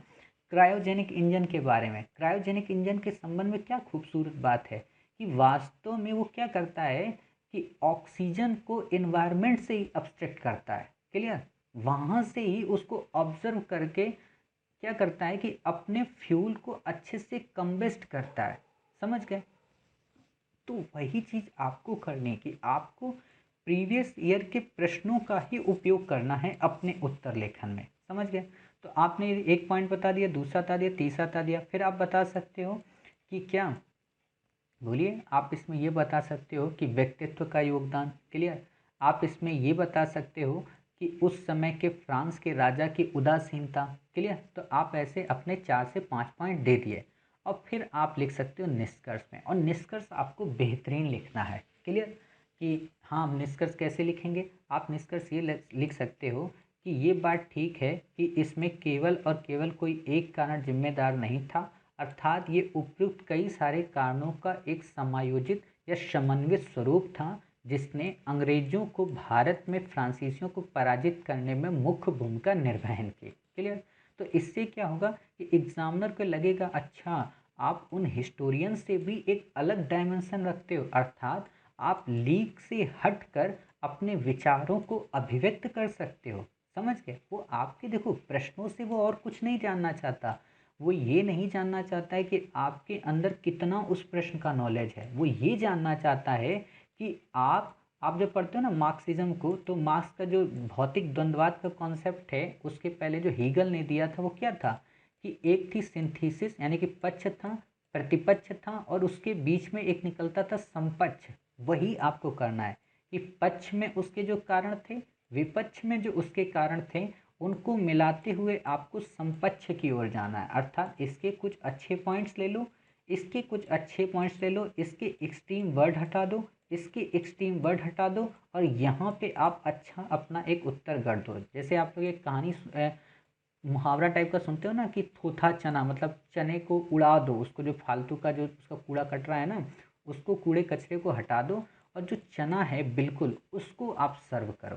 क्रायोजेनिक इंजन के बारे में। क्रायोजेनिक इंजन के संबंध में क्या खूबसूरत बात है कि वास्तव में वो क्या करता है कि ऑक्सीजन को इन्वायरमेंट से ही अब्स्ट्रैक्ट करता है। क्लियर। वहाँ से ही उसको ऑब्जर्व करके क्या करता है कि अपने फ्यूल को अच्छे से कम्बेस्ट करता है। समझ गए। तो वही चीज़ आपको करनी है कि आपको प्रीवियस ईयर के प्रश्नों का ही उपयोग करना है अपने उत्तर लेखन में। समझ गए। तो आपने एक पॉइंट बता दिया, दूसरा बता दिया, तीसरा बता दिया। फिर आप बता सकते हो कि क्या, बोलिए, आप इसमें ये बता सकते हो कि व्यक्तित्व का योगदान। क्लियर। आप इसमें ये बता सकते हो कि उस समय के फ्रांस के राजा की उदासीनता। क्लियर। तो आप ऐसे अपने 4 से 5 पॉइंट दे दिए और फिर आप लिख सकते हो निष्कर्ष में, और निष्कर्ष आपको बेहतरीन लिखना है। क्लियर। कि हाँ, निष्कर्ष कैसे लिखेंगे, आप निष्कर्ष ये लिख सकते हो कि ये बात ठीक है कि इसमें केवल और केवल कोई एक कारण जिम्मेदार नहीं था, अर्थात ये उपयुक्त कई सारे कारणों का एक समायोजित या समन्वित स्वरूप था जिसने अंग्रेजों को भारत में फ्रांसीसियों को पराजित करने में मुख्य भूमिका निर्वहन की। क्लियर। तो इससे क्या होगा कि एग्जामिनर को लगेगा अच्छा आप उन हिस्टोरियन से भी एक अलग डायमेंशन रखते हो, अर्थात आप लीक से हटकर अपने विचारों को अभिव्यक्त कर सकते हो। समझ गए। वो आपके देखो प्रश्नों से वो और कुछ नहीं जानना चाहता। वो ये नहीं जानना चाहता है कि आपके अंदर कितना उस प्रश्न का नॉलेज है। वो ये जानना चाहता है कि आप जब पढ़ते हो ना मार्क्सिज्म को, तो मार्क्स का जो भौतिक द्वंद्ववाद का कॉन्सेप्ट है उसके पहले जो हीगल ने दिया था वो क्या था कि एक थी सिंथेसिस यानी कि पक्ष था, प्रतिपक्ष था, और उसके बीच में एक निकलता था समपक्ष। वही आपको करना है कि पक्ष में उसके जो कारण थे, विपक्ष में जो उसके कारण थे, उनको मिलाते हुए आपको समपक्ष की ओर जाना है। अर्थात इसके कुछ अच्छे पॉइंट्स ले लो, इसके कुछ अच्छे पॉइंट्स ले लो, इसके एक्सट्रीम वर्ड हटा दो, इसके एक्सट्रीम वर्ड हटा दो, और यहाँ पे आप अच्छा अपना एक उत्तर गढ़ दो। जैसे आप लोग एक कहानी मुहावरा टाइप का सुनते हो ना कि थोथा चना, मतलब चने को उड़ा दो, उसको जो फालतू का जो उसका कूड़ा कट रहा है ना, उसको कूड़े कचरे को हटा दो, और जो चना है बिल्कुल उसको आप सर्व करो।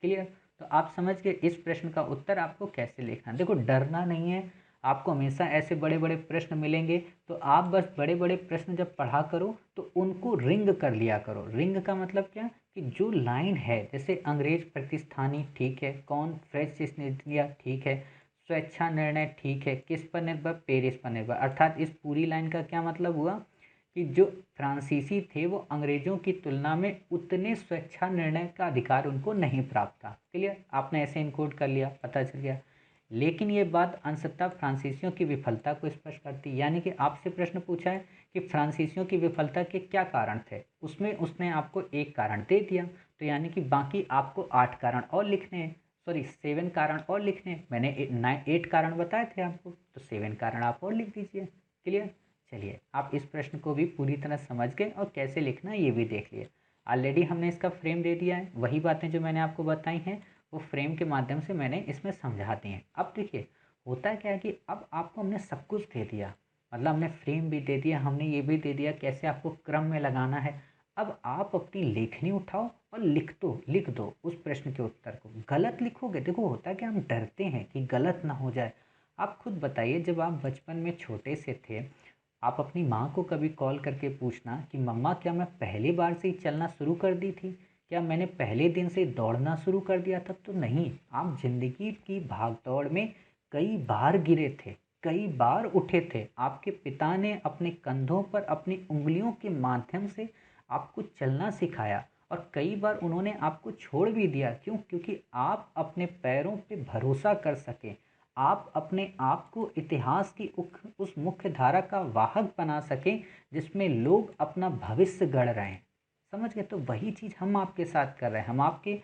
क्लियर। तो आप समझ गए इस प्रश्न का उत्तर आपको कैसे लिखना है। देखो डरना नहीं है, आपको हमेशा ऐसे बड़े बड़े प्रश्न मिलेंगे, तो आप बस बड़े बड़े प्रश्न जब पढ़ा करो तो उनको रिंग कर लिया करो। रिंग का मतलब क्या कि जो लाइन है, जैसे अंग्रेज प्रतिस्थानी ठीक है, कौन फ्रेंच ईस्ट इंडिया ठीक है, स्वेच्छा निर्णय ठीक है, किस पर निर्भर, पेरिस पर निर्भर। अर्थात इस पूरी लाइन का क्या मतलब हुआ कि जो फ्रांसीसी थे वो अंग्रेजों की तुलना में उतने स्वेच्छा निर्णय का अधिकार उनको नहीं प्राप्त था। क्लियर। आपने ऐसे इनकोड कर लिया, पता चल गया। लेकिन ये बात अंशतः फ्रांसीसियों की विफलता को स्पष्ट करती है। यानी कि आपसे प्रश्न पूछा है कि फ्रांसीसियों की विफलता के क्या कारण थे, उसमें उसने आपको एक कारण दे दिया, तो यानी कि बाकी आपको 8 कारण और लिखने हैं, सॉरी 7 कारण और लिखने हैं। मैंने 8 कारण बताए थे आपको, तो 7 कारण आप और लिख दीजिए। क्लियर। चलिए आप इस प्रश्न को भी पूरी तरह समझ गए और कैसे लिखना है ये भी देख लिए। ऑलरेडी हमने इसका फ्रेम दे दिया है, वही बातें जो मैंने आपको बताई हैं वो फ्रेम के माध्यम से मैंने इसमें समझा दी हैं। अब देखिए होता क्या है कि अब आपको हमने सब कुछ दे दिया, मतलब हमने फ्रेम भी दे दिया, हमने ये भी दे दिया कैसे आपको क्रम में लगाना है। अब आप अपनी लेखनी उठाओ और लिख दो उस प्रश्न के उत्तर को। गलत लिखोगे, देखो होता क्या हम डरते हैं कि गलत ना हो जाए। आप खुद बताइए, जब आप बचपन में छोटे से थे, आप अपनी माँ को कभी कॉल करके पूछना कि मम्मा क्या मैं पहली बार से ही चलना शुरू कर दी थी, क्या मैंने पहले दिन से दौड़ना शुरू कर दिया था? तो नहीं, आप जिंदगी की भागदौड़ में कई बार गिरे थे, कई बार उठे थे। आपके पिता ने अपने कंधों पर अपनी उंगलियों के माध्यम से आपको चलना सिखाया, और कई बार उन्होंने आपको छोड़ भी दिया। क्यों? क्योंकि आप अपने पैरों पे भरोसा कर सके, आप अपने आप को इतिहास की उस मुख्य धारा का वाहक बना सकें जिसमें लोग अपना भविष्य गढ़ रहे हैं। समझ गए? तो वही चीज़ हम आपके साथ कर रहे हैं। हम आपके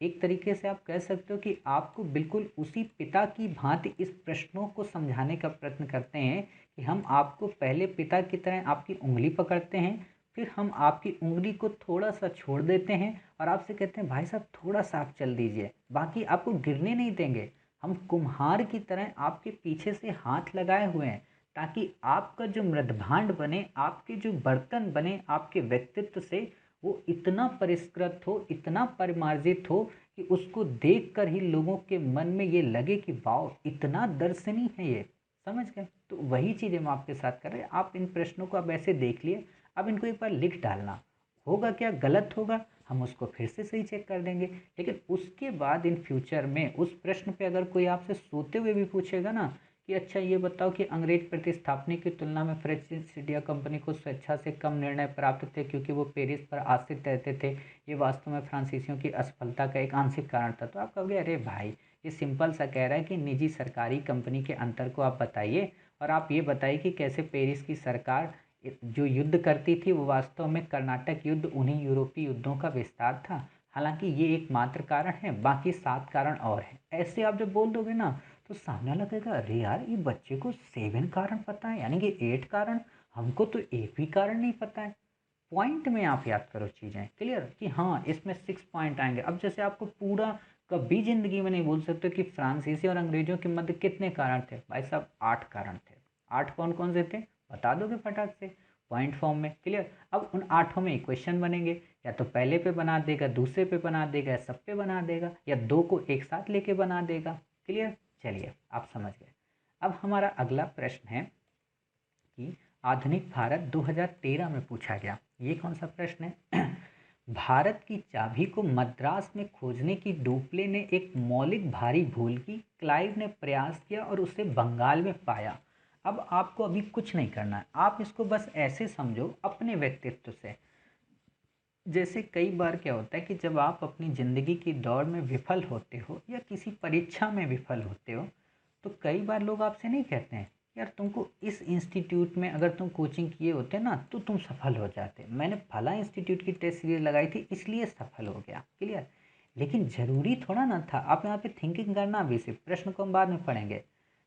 एक तरीके से आप कह सकते हो कि आपको बिल्कुल उसी पिता की भांति इस प्रश्नों को समझाने का प्रयत्न करते हैं कि हम आपको पहले पिता की तरह आपकी उंगली पकड़ते हैं, फिर हम आपकी उंगली को थोड़ा सा छोड़ देते हैं और आपसे कहते हैं भाई साहब थोड़ा सा आप चल दीजिए, बाकी आपको गिरने नहीं देंगे। हम कुम्हार की तरह आपके पीछे से हाथ लगाए हुए हैं ताकि आपका जो मृदभांड बने, आपके जो बर्तन बने आपके व्यक्तित्व से, वो इतना परिष्कृत हो, इतना परिमार्जित हो कि उसको देखकर ही लोगों के मन में ये लगे कि वाह इतना दर्शनीय है ये। समझ गए? तो वही चीज़ हम आपके साथ कर रहे हैं। आप इन प्रश्नों को अब ऐसे देख लिए, अब इनको एक बार लिख डालना। होगा क्या, गलत होगा हम उसको फिर से सही चेक कर देंगे, लेकिन उसके बाद इन फ्यूचर में उस प्रश्न पे अगर कोई आपसे सोते हुए भी पूछेगा ना कि अच्छा ये बताओ कि अंग्रेज प्रतिस्थापन की तुलना में फ्रेंच ईस्ट इंडिया कंपनी को स्वेच्छा से कम निर्णय प्राप्त थे क्योंकि वो पेरिस पर आश्रित रहते थे, ये वास्तव में फ्रांसीसियों की असफलता का एक आंशिक कारण था। तो आप कहोगे अरे भाई ये सिंपल सा कह रहा है कि निजी सरकारी कंपनी के अंतर को आप बताइए, और आप ये बताइए कि कैसे पेरिस की सरकार जो युद्ध करती थी वो वास्तव में कर्नाटक युद्ध उन्हीं यूरोपीय युद्धों का विस्तार था। हालांकि ये एक मात्र कारण है, बाकी 7 कारण और हैं। ऐसे आप जब बोल दोगे ना तो सामने वाला कहेगा अरे यार ये बच्चे को 7 कारण पता है, यानी कि 8 कारण, हमको तो एक भी कारण नहीं पता है। पॉइंट में आप याद करो चीज़ें। क्लियर कि हाँ इसमें 6 पॉइंट आएंगे। अब जैसे आपको पूरा कभी जिंदगी में नहीं बोल सकते कि फ्रांसीसी और अंग्रेजों के मध्य कितने कारण थे, भाई साहब 8 कारण थे। 8 कौन कौन से थे बता दोगे फटाक से पॉइंट फॉर्म में। क्लियर। अब उन 8 में इक्वेशन बनेंगे, या तो पहले पे बना देगा, दूसरे पे बना देगा, या सब पे बना देगा, या दो को एक साथ लेके बना देगा। क्लियर। चलिए आप समझ गए। अब हमारा अगला प्रश्न है कि आधुनिक भारत 2013 में पूछा गया। ये कौन सा प्रश्न है? भारत की चाबी को मद्रास में खोजने की डुप्ले ने एक मौलिक भारी भूल की। क्लाइव ने प्रयास किया और उसे बंगाल में पाया। अब आपको अभी कुछ नहीं करना है, आप इसको बस ऐसे समझो अपने व्यक्तित्व से। जैसे कई बार क्या होता है कि जब आप अपनी ज़िंदगी की दौड़ में विफल होते हो या किसी परीक्षा में विफल होते हो, तो कई बार लोग आपसे नहीं कहते हैं यार तुमको इस इंस्टीट्यूट में अगर तुम कोचिंग किए होते ना तो तुम सफल हो जाते, मैंने फला इंस्टीट्यूट की टेस्ट सीरीज लगाई थी इसलिए सफल हो गया। क्लियर। लेकिन ज़रूरी थोड़ा ना था, आप यहाँ पे थिंकिंग करना, अभी से प्रश्न को हम बाद में पढ़ेंगे।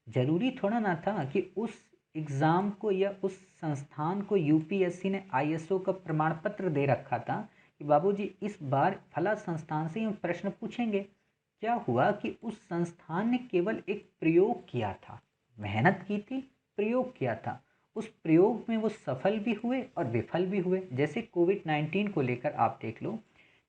ज़रूरी थोड़ा ना था कि उस एग्ज़ाम को या उस संस्थान को यूपीएससी ने आईएसओ का प्रमाण पत्र दे रखा था कि बाबूजी इस बार फला संस्थान से हम प्रश्न पूछेंगे। क्या हुआ कि उस संस्थान ने केवल एक प्रयोग किया था, मेहनत की थी, प्रयोग किया था। उस प्रयोग में वो सफल भी हुए और विफल भी हुए। जैसे कोविड-19 को लेकर आप देख लो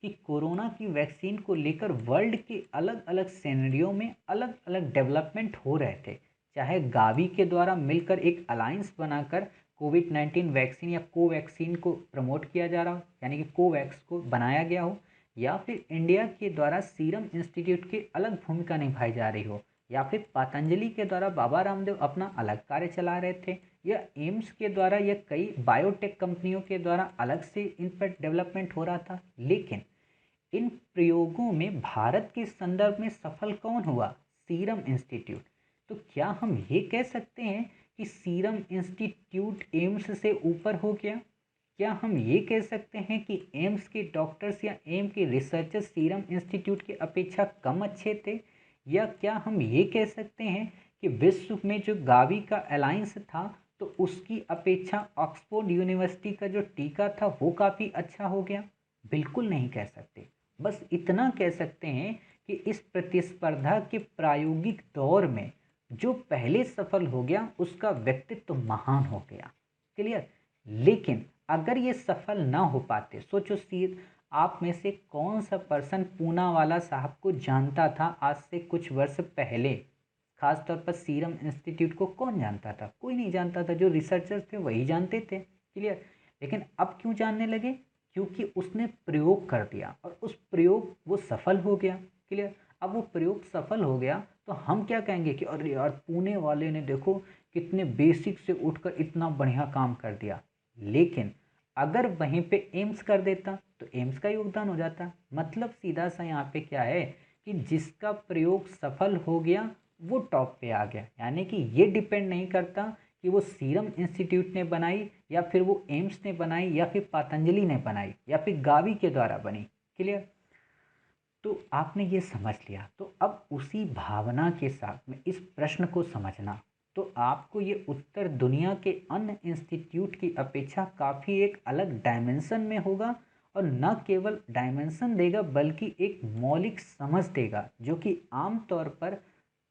कि कोरोना की वैक्सीन को लेकर वर्ल्ड के अलग अलग सिनेरियो में अलग अलग डेवलपमेंट हो रहे थे। चाहे गावी के द्वारा मिलकर एक अलायंस बनाकर कोविड-19 वैक्सीन या कोवैक्सीन को प्रमोट किया जा रहा हो, यानी कि कोवैक्स को बनाया गया हो, या फिर इंडिया के द्वारा सीरम इंस्टीट्यूट की अलग भूमिका निभाई जा रही हो, या फिर पतंजलि के द्वारा बाबा रामदेव अपना अलग कार्य चला रहे थे, या एम्स के द्वारा या कई बायोटेक कंपनियों के द्वारा अलग से इन पर डेवलपमेंट हो रहा था। लेकिन इन प्रयोगों में भारत के संदर्भ में सफल कौन हुआ? Serum institute. तो क्या हम ये कह सकते हैं कि सीरम इंस्टीट्यूट एम्स से ऊपर हो गया? क्या हम ये कह सकते हैं कि एम्स के डॉक्टर्स या एम्स के रिसर्चर्स सीरम इंस्टीट्यूट की अपेक्षा कम अच्छे थे? या क्या हम ये कह सकते हैं कि विश्व में जो गावी का अलायंस था तो उसकी अपेक्षा ऑक्सफोर्ड यूनिवर्सिटी का जो टीका था वो काफ़ी अच्छा हो गया? बिल्कुल नहीं कह सकते। बस इतना कह सकते हैं कि इस प्रतिस्पर्धा के प्रायोगिक दौर में जो पहले सफल हो गया उसका व्यक्तित्व महान हो गया। क्लियर। लेकिन अगर ये सफल ना हो पाते, सोचो सीध आप में से कौन सा पर्सन पूनावाला साहब को जानता था आज से कुछ वर्ष पहले? खासतौर पर सीरम इंस्टीट्यूट को कौन जानता था? कोई नहीं जानता था, जो रिसर्चर्स थे वही जानते थे। क्लियर। लेकिन अब क्यों जानने लगे? क्योंकि उसने प्रयोग कर दिया और उस प्रयोग वो सफल हो गया। क्लियर। अब वो प्रयोग सफल हो गया तो हम क्या कहेंगे कि अरे यार पुणे वाले ने देखो कितने बेसिक से उठकर इतना बढ़िया काम कर दिया। लेकिन अगर वहीं पे एम्स कर देता तो एम्स का योगदान हो जाता। मतलब सीधा सा यहाँ पे क्या है कि जिसका प्रयोग सफल हो गया वो टॉप पे आ गया। यानी कि ये डिपेंड नहीं करता कि वो सीरम इंस्टीट्यूट ने बनाई या फिर वो एम्स ने बनाई या फिर पतंजलि ने बनाई या फिर गावी के द्वारा बनी। क्लियर। तो आपने ये समझ लिया। तो अब उसी भावना के साथ में इस प्रश्न को समझना, तो आपको ये उत्तर दुनिया के अन्य इंस्टीट्यूट की अपेक्षा काफ़ी एक अलग डायमेंशन में होगा। और न केवल डायमेंशन देगा बल्कि एक मौलिक समझ देगा जो कि आम तौर पर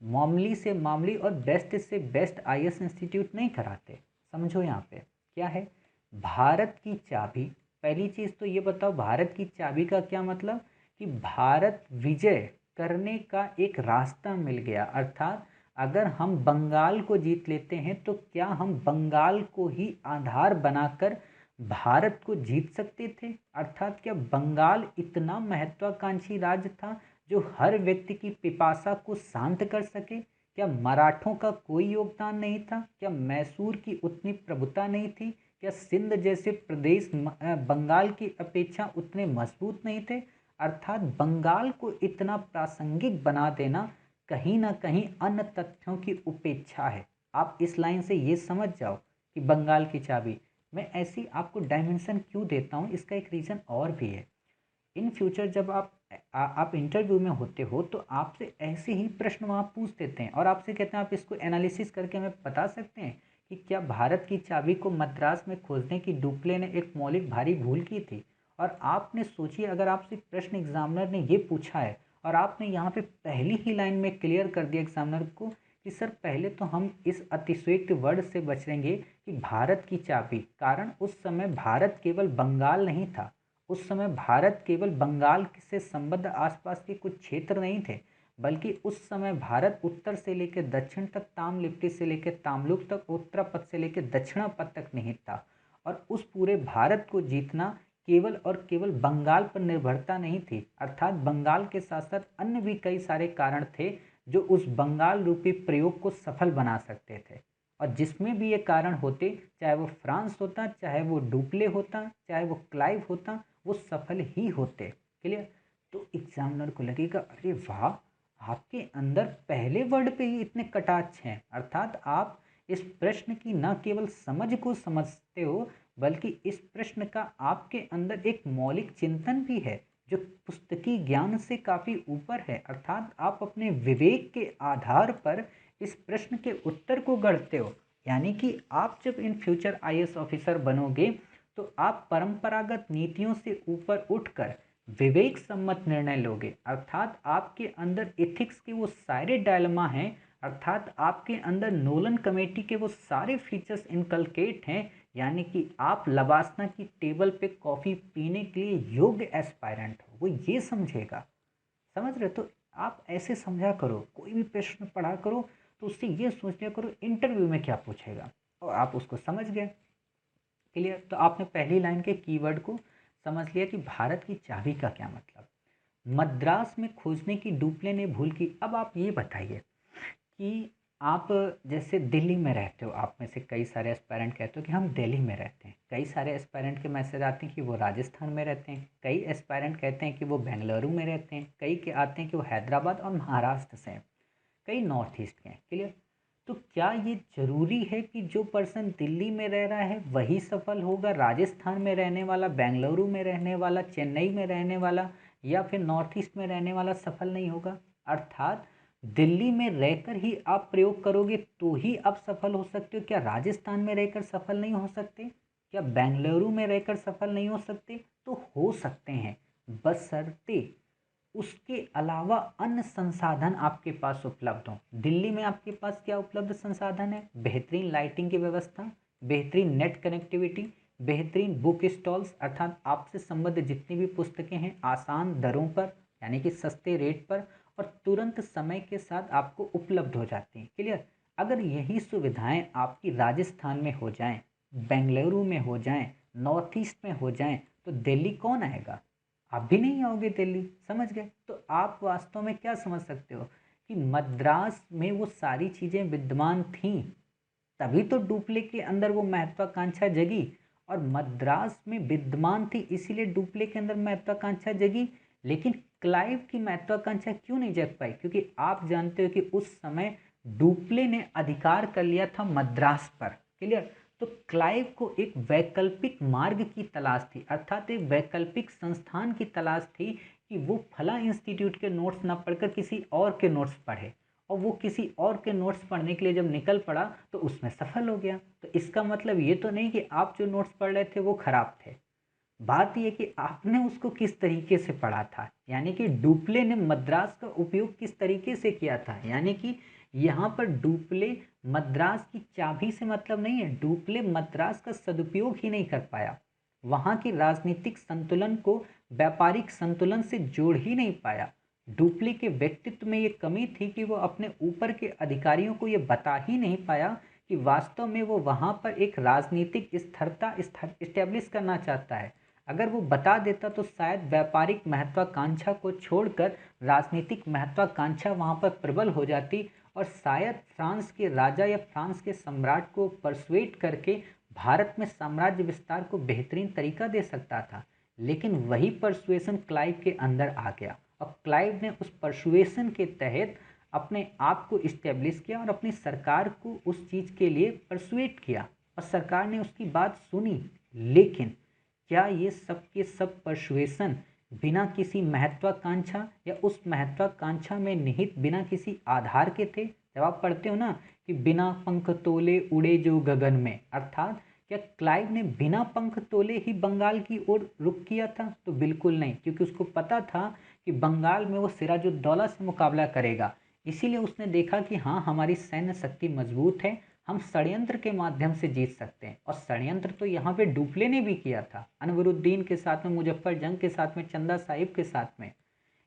मामूली से मामूली और बेस्ट से बेस्ट आईएएस इंस्टीट्यूट नहीं कराते। समझो यहाँ पे क्या है भारत की चाबी। पहली चीज़ तो ये बताओ भारत की चाबी का क्या मतलब? कि भारत विजय करने का एक रास्ता मिल गया। अर्थात अगर हम बंगाल को जीत लेते हैं तो क्या हम बंगाल को ही आधार बनाकर भारत को जीत सकते थे? अर्थात क्या बंगाल इतना महत्वाकांक्षी राज्य था जो हर व्यक्ति की पिपासा को शांत कर सके? क्या मराठों का कोई योगदान नहीं था? क्या मैसूर की उतनी प्रभुता नहीं थी? क्या सिंध जैसे प्रदेश बंगाल की अपेक्षा उतने मजबूत नहीं थे? अर्थात बंगाल को इतना प्रासंगिक बना देना कहीं ना कहीं अन्य तथ्यों की उपेक्षा है। आप इस लाइन से ये समझ जाओ कि बंगाल की चाबी। मैं ऐसी आपको डायमेंशन क्यों देता हूँ, इसका एक रीज़न और भी है। इन फ्यूचर जब आप इंटरव्यू में होते हो तो आपसे ऐसे ही प्रश्न वहाँ पूछ देते हैं और आपसे कहते हैं आप इसको एनालिसिस करके हमें बता सकते हैं कि क्या भारत की चाबी को मद्रास में खोजने की डुप्ले ने एक मौलिक भारी भूल की थी? और आपने सोचिए अगर आपसे प्रश्न एग्जामिनर ने ये पूछा है और आपने यहाँ पे पहली ही लाइन में क्लियर कर दिया एग्जामिनर को कि सर पहले तो हम इस अतिश्योक्ति वर्ड से बचेंगे कि भारत की चाबी, कारण उस समय भारत केवल बंगाल नहीं था। उस समय भारत केवल बंगाल से संबद्ध आसपास के कुछ क्षेत्र नहीं थे, बल्कि उस समय भारत उत्तर से लेकर दक्षिण तक, ताम्रलिप्ति से लेकर ताम्रलुक तक, उत्तरापथ से लेकर दक्षिणापथ तक निहित था। और उस पूरे भारत को जीतना केवल और केवल बंगाल पर निर्भरता नहीं थी, अर्थात बंगाल के साथ साथ अन्य भी कई सारे कारण थे जो उस बंगाल रूपी प्रयोग को सफल बना सकते थे। और जिसमें भी ये कारण होते, चाहे वो फ्रांस होता, चाहे वो डुप्ले होता, चाहे वो क्लाइव होता, वो सफल ही होते। क्लियर? तो एग्जामिनर को लगेगा अरे वाह, आपके अंदर पहले वर्ड पे ही इतने कटाक्ष हैं, अर्थात आप इस प्रश्न की न केवल समझ को समझते हो, बल्कि इस प्रश्न का आपके अंदर एक मौलिक चिंतन भी है जो पुस्तकी ज्ञान से काफ़ी ऊपर है, अर्थात आप अपने विवेक के आधार पर इस प्रश्न के उत्तर को गढ़ते हो। यानी कि आप जब इन फ्यूचर आईएएस ऑफिसर बनोगे तो आप परंपरागत नीतियों से ऊपर उठकर विवेक सम्मत निर्णय लोगे, अर्थात आपके अंदर एथिक्स के वो सारे डायलमा हैं, अर्थात आपके अंदर नोलन कमेटी के वो सारे फीचर्स इनकलकेट हैं। यानी कि आप लबासना की टेबल पे कॉफ़ी पीने के लिए योग्य एस्पायरेंट हो, वो ये समझेगा। समझ रहे? तो आप ऐसे समझा करो, कोई भी प्रश्न पढ़ा करो तो उससे ये सोच लिया करो इंटरव्यू में क्या पूछेगा, और आप उसको समझ गए। क्लियर? तो आपने पहली लाइन के कीवर्ड को समझ लिया कि भारत की चाबी का क्या मतलब। मद्रास में खोजने की डुप्ले ने भूल की। अब आप ये बताइए कि आप जैसे दिल्ली में रहते हो, आप में से कई सारे एस्पायरेंट कहते हो कि हम दिल्ली में रहते हैं, कई सारे एस्पायरेंट के मैसेज आते हैं कि वो राजस्थान में रहते हैं, कई एस्पायरेंट कहते हैं कि वो बेंगलुरु में रहते हैं, कई के आते हैं कि वो हैदराबाद और महाराष्ट्र से हैं, कई नॉर्थ ईस्ट के हैं। क्लियर? तो क्या ये जरूरी है कि जो पर्सन दिल्ली में रह रहा है वही सफल होगा, राजस्थान में रहने वाला, बेंगलुरु में रहने वाला, चेन्नई में रहने वाला या फिर नॉर्थ ईस्ट में रहने वाला सफल नहीं होगा? अर्थात दिल्ली में रहकर ही आप प्रयोग करोगे तो ही आप सफल हो सकते हो। क्या राजस्थान में रहकर सफल नहीं हो सकते? क्या बेंगलुरु में रहकर सफल नहीं हो सकते? तो हो सकते हैं, बशर्ते उसके अलावा अन्य संसाधन आपके पास उपलब्ध हों। दिल्ली में आपके पास क्या उपलब्ध संसाधन है? बेहतरीन लाइटिंग की व्यवस्था, बेहतरीन नेट कनेक्टिविटी, बेहतरीन बुक स्टॉल्स, अर्थात आपसे संबद्ध जितनी भी पुस्तकें हैं आसान दरों पर, यानी कि सस्ते रेट पर और तुरंत समय के साथ आपको उपलब्ध हो जाती हैं। क्लियर? अगर यही सुविधाएं आपकी राजस्थान में हो जाएं, बेंगलुरु में हो जाएं, नॉर्थ ईस्ट में हो जाएं, तो दिल्ली कौन आएगा? आप भी नहीं आओगे दिल्ली। समझ गए? तो आप वास्तव में क्या समझ सकते हो कि मद्रास में वो सारी चीज़ें विद्यमान थीं, तभी तो डुप्ले के अंदर वो महत्वाकांक्षा जगी, और मद्रास में विद्यमान थी इसीलिए डुप्ले के अंदर महत्वाकांक्षा जगी। लेकिन क्लाइव की महत्वाकांक्षा क्यों नहीं जग पाई? क्योंकि आप जानते हो कि उस समय डुप्ले ने अधिकार कर लिया था मद्रास पर। क्लियर? तो क्लाइव को एक वैकल्पिक मार्ग की तलाश थी, अर्थात एक वैकल्पिक संस्थान की तलाश थी कि वो फला इंस्टीट्यूट के नोट्स ना पढ़कर किसी और के नोट्स पढ़े, और वो किसी और के नोट्स पढ़ने के लिए जब निकल पड़ा तो उसमें सफल हो गया। तो इसका मतलब ये तो नहीं कि आप जो नोट्स पढ़ रहे थे वो खराब थे, बात यह कि आपने उसको किस तरीके से पढ़ा था। यानी कि डुप्ले ने मद्रास का उपयोग किस तरीके से किया था। यानी कि यहाँ पर डुप्ले मद्रास की चाबी से मतलब नहीं है, डुप्ले मद्रास का सदुपयोग ही नहीं कर पाया, वहाँ की राजनीतिक संतुलन को व्यापारिक संतुलन से जोड़ ही नहीं पाया। डुप्ले के व्यक्तित्व में ये कमी थी कि वो अपने ऊपर के अधिकारियों को ये बता ही नहीं पाया कि वास्तव में वो वहाँ पर एक राजनीतिक स्थिरता इस्टेब्लिश करना चाहता है। अगर वो बता देता तो शायद व्यापारिक महत्वाकांक्षा को छोड़कर राजनीतिक महत्वाकांक्षा वहाँ पर प्रबल हो जाती, और शायद फ्रांस के राजा या फ्रांस के सम्राट को परसुएट करके भारत में साम्राज्य विस्तार को बेहतरीन तरीका दे सकता था। लेकिन वही परसुएशन क्लाइव के अंदर आ गया, और क्लाइव ने उस परसुएशन के तहत अपने आप को इस्टेब्लिश किया और अपनी सरकार को उस चीज़ के लिए परसुएट किया, और सरकार ने उसकी बात सुनी। लेकिन क्या ये सब के सब परसुएशन बिना किसी महत्वाकांक्षा या उस महत्वाकांक्षा में निहित बिना किसी आधार के थे? जब आप पढ़ते हो ना कि बिना पंख तोले उड़े जो गगन में, अर्थात क्या क्लाइव ने बिना पंख तोले ही बंगाल की ओर रुख किया था? तो बिल्कुल नहीं, क्योंकि उसको पता था कि बंगाल में वो सिराजुद्दौला से मुकाबला करेगा। इसीलिए उसने देखा कि हाँ, हमारी सैन्य शक्ति मजबूत है, हम षड्यंत्र के माध्यम से जीत सकते हैं। और षड्यंत्र तो यहाँ पे डुप्ले ने भी किया था, अनवरुद्दीन के साथ में, मुजफ्फर जंग के साथ में, चंदा साहिब के साथ में।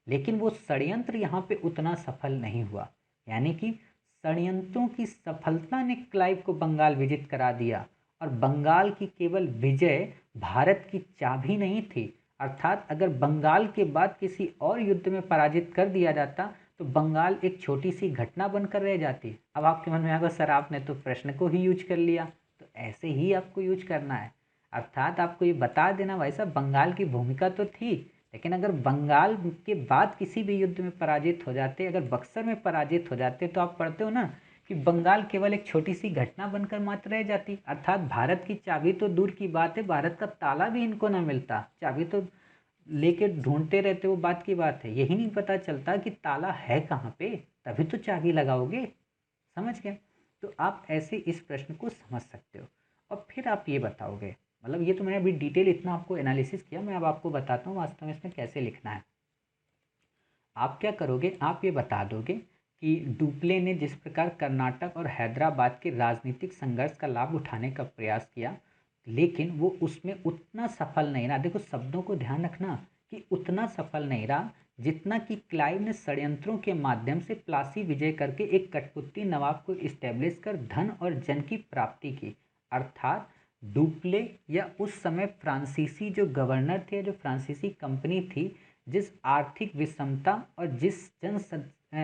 लेकिन वो षड्यंत्र यहाँ पे उतना सफल नहीं हुआ। यानी कि षड्यंत्रों की सफलता ने क्लाइव को बंगाल विजित करा दिया। और बंगाल की केवल विजय भारत की चाबी नहीं थी, अर्थात अगर बंगाल के बाद किसी और युद्ध में पराजित कर दिया जाता तो बंगाल एक छोटी सी घटना बनकर रह जाती। अब आपके मन में आएगा, सर आपने तो प्रश्न को ही यूज कर लिया। तो ऐसे ही आपको यूज करना है, अर्थात आपको ये बता देना भाई साहब, बंगाल की भूमिका तो थी, लेकिन अगर बंगाल के बाद किसी भी युद्ध में पराजित हो जाते, अगर बक्सर में पराजित हो जाते, तो आप पढ़ते हो ना कि बंगाल केवल एक छोटी सी घटना बनकर मात्र रह जाती। अर्थात भारत की चाबी तो दूर की बात है, भारत का ताला भी इनको ना मिलता, चाबी तो लेके ढूंढते रहते, वो बात की बात है। यही नहीं पता चलता कि ताला है कहाँ पे, तभी तो चाबी लगाओगे। समझ गए? तो आप ऐसे इस प्रश्न को समझ सकते हो। और फिर आप ये बताओगे, मतलब ये तो मैंने अभी डिटेल इतना आपको एनालिसिस किया, मैं अब आपको बताता हूँ वास्तव में इसमें कैसे लिखना है। आप क्या करोगे, आप ये बता दोगे कि डुप्ले ने जिस प्रकार कर्नाटक और हैदराबाद के राजनीतिक संघर्ष का लाभ उठाने का प्रयास किया, लेकिन वो उसमें उतना सफल नहीं रहा। देखो शब्दों को ध्यान रखना, कि उतना सफल नहीं रहा जितना कि क्लाइव ने षड्यंत्रों के माध्यम से प्लासी विजय करके एक कठपुतली नवाब को इस्टेब्लिश कर धन और जन की प्राप्ति की। अर्थात डुप्ले या उस समय फ्रांसीसी जो गवर्नर थे, जो फ्रांसीसी कंपनी थी, जिस आर्थिक विषमता और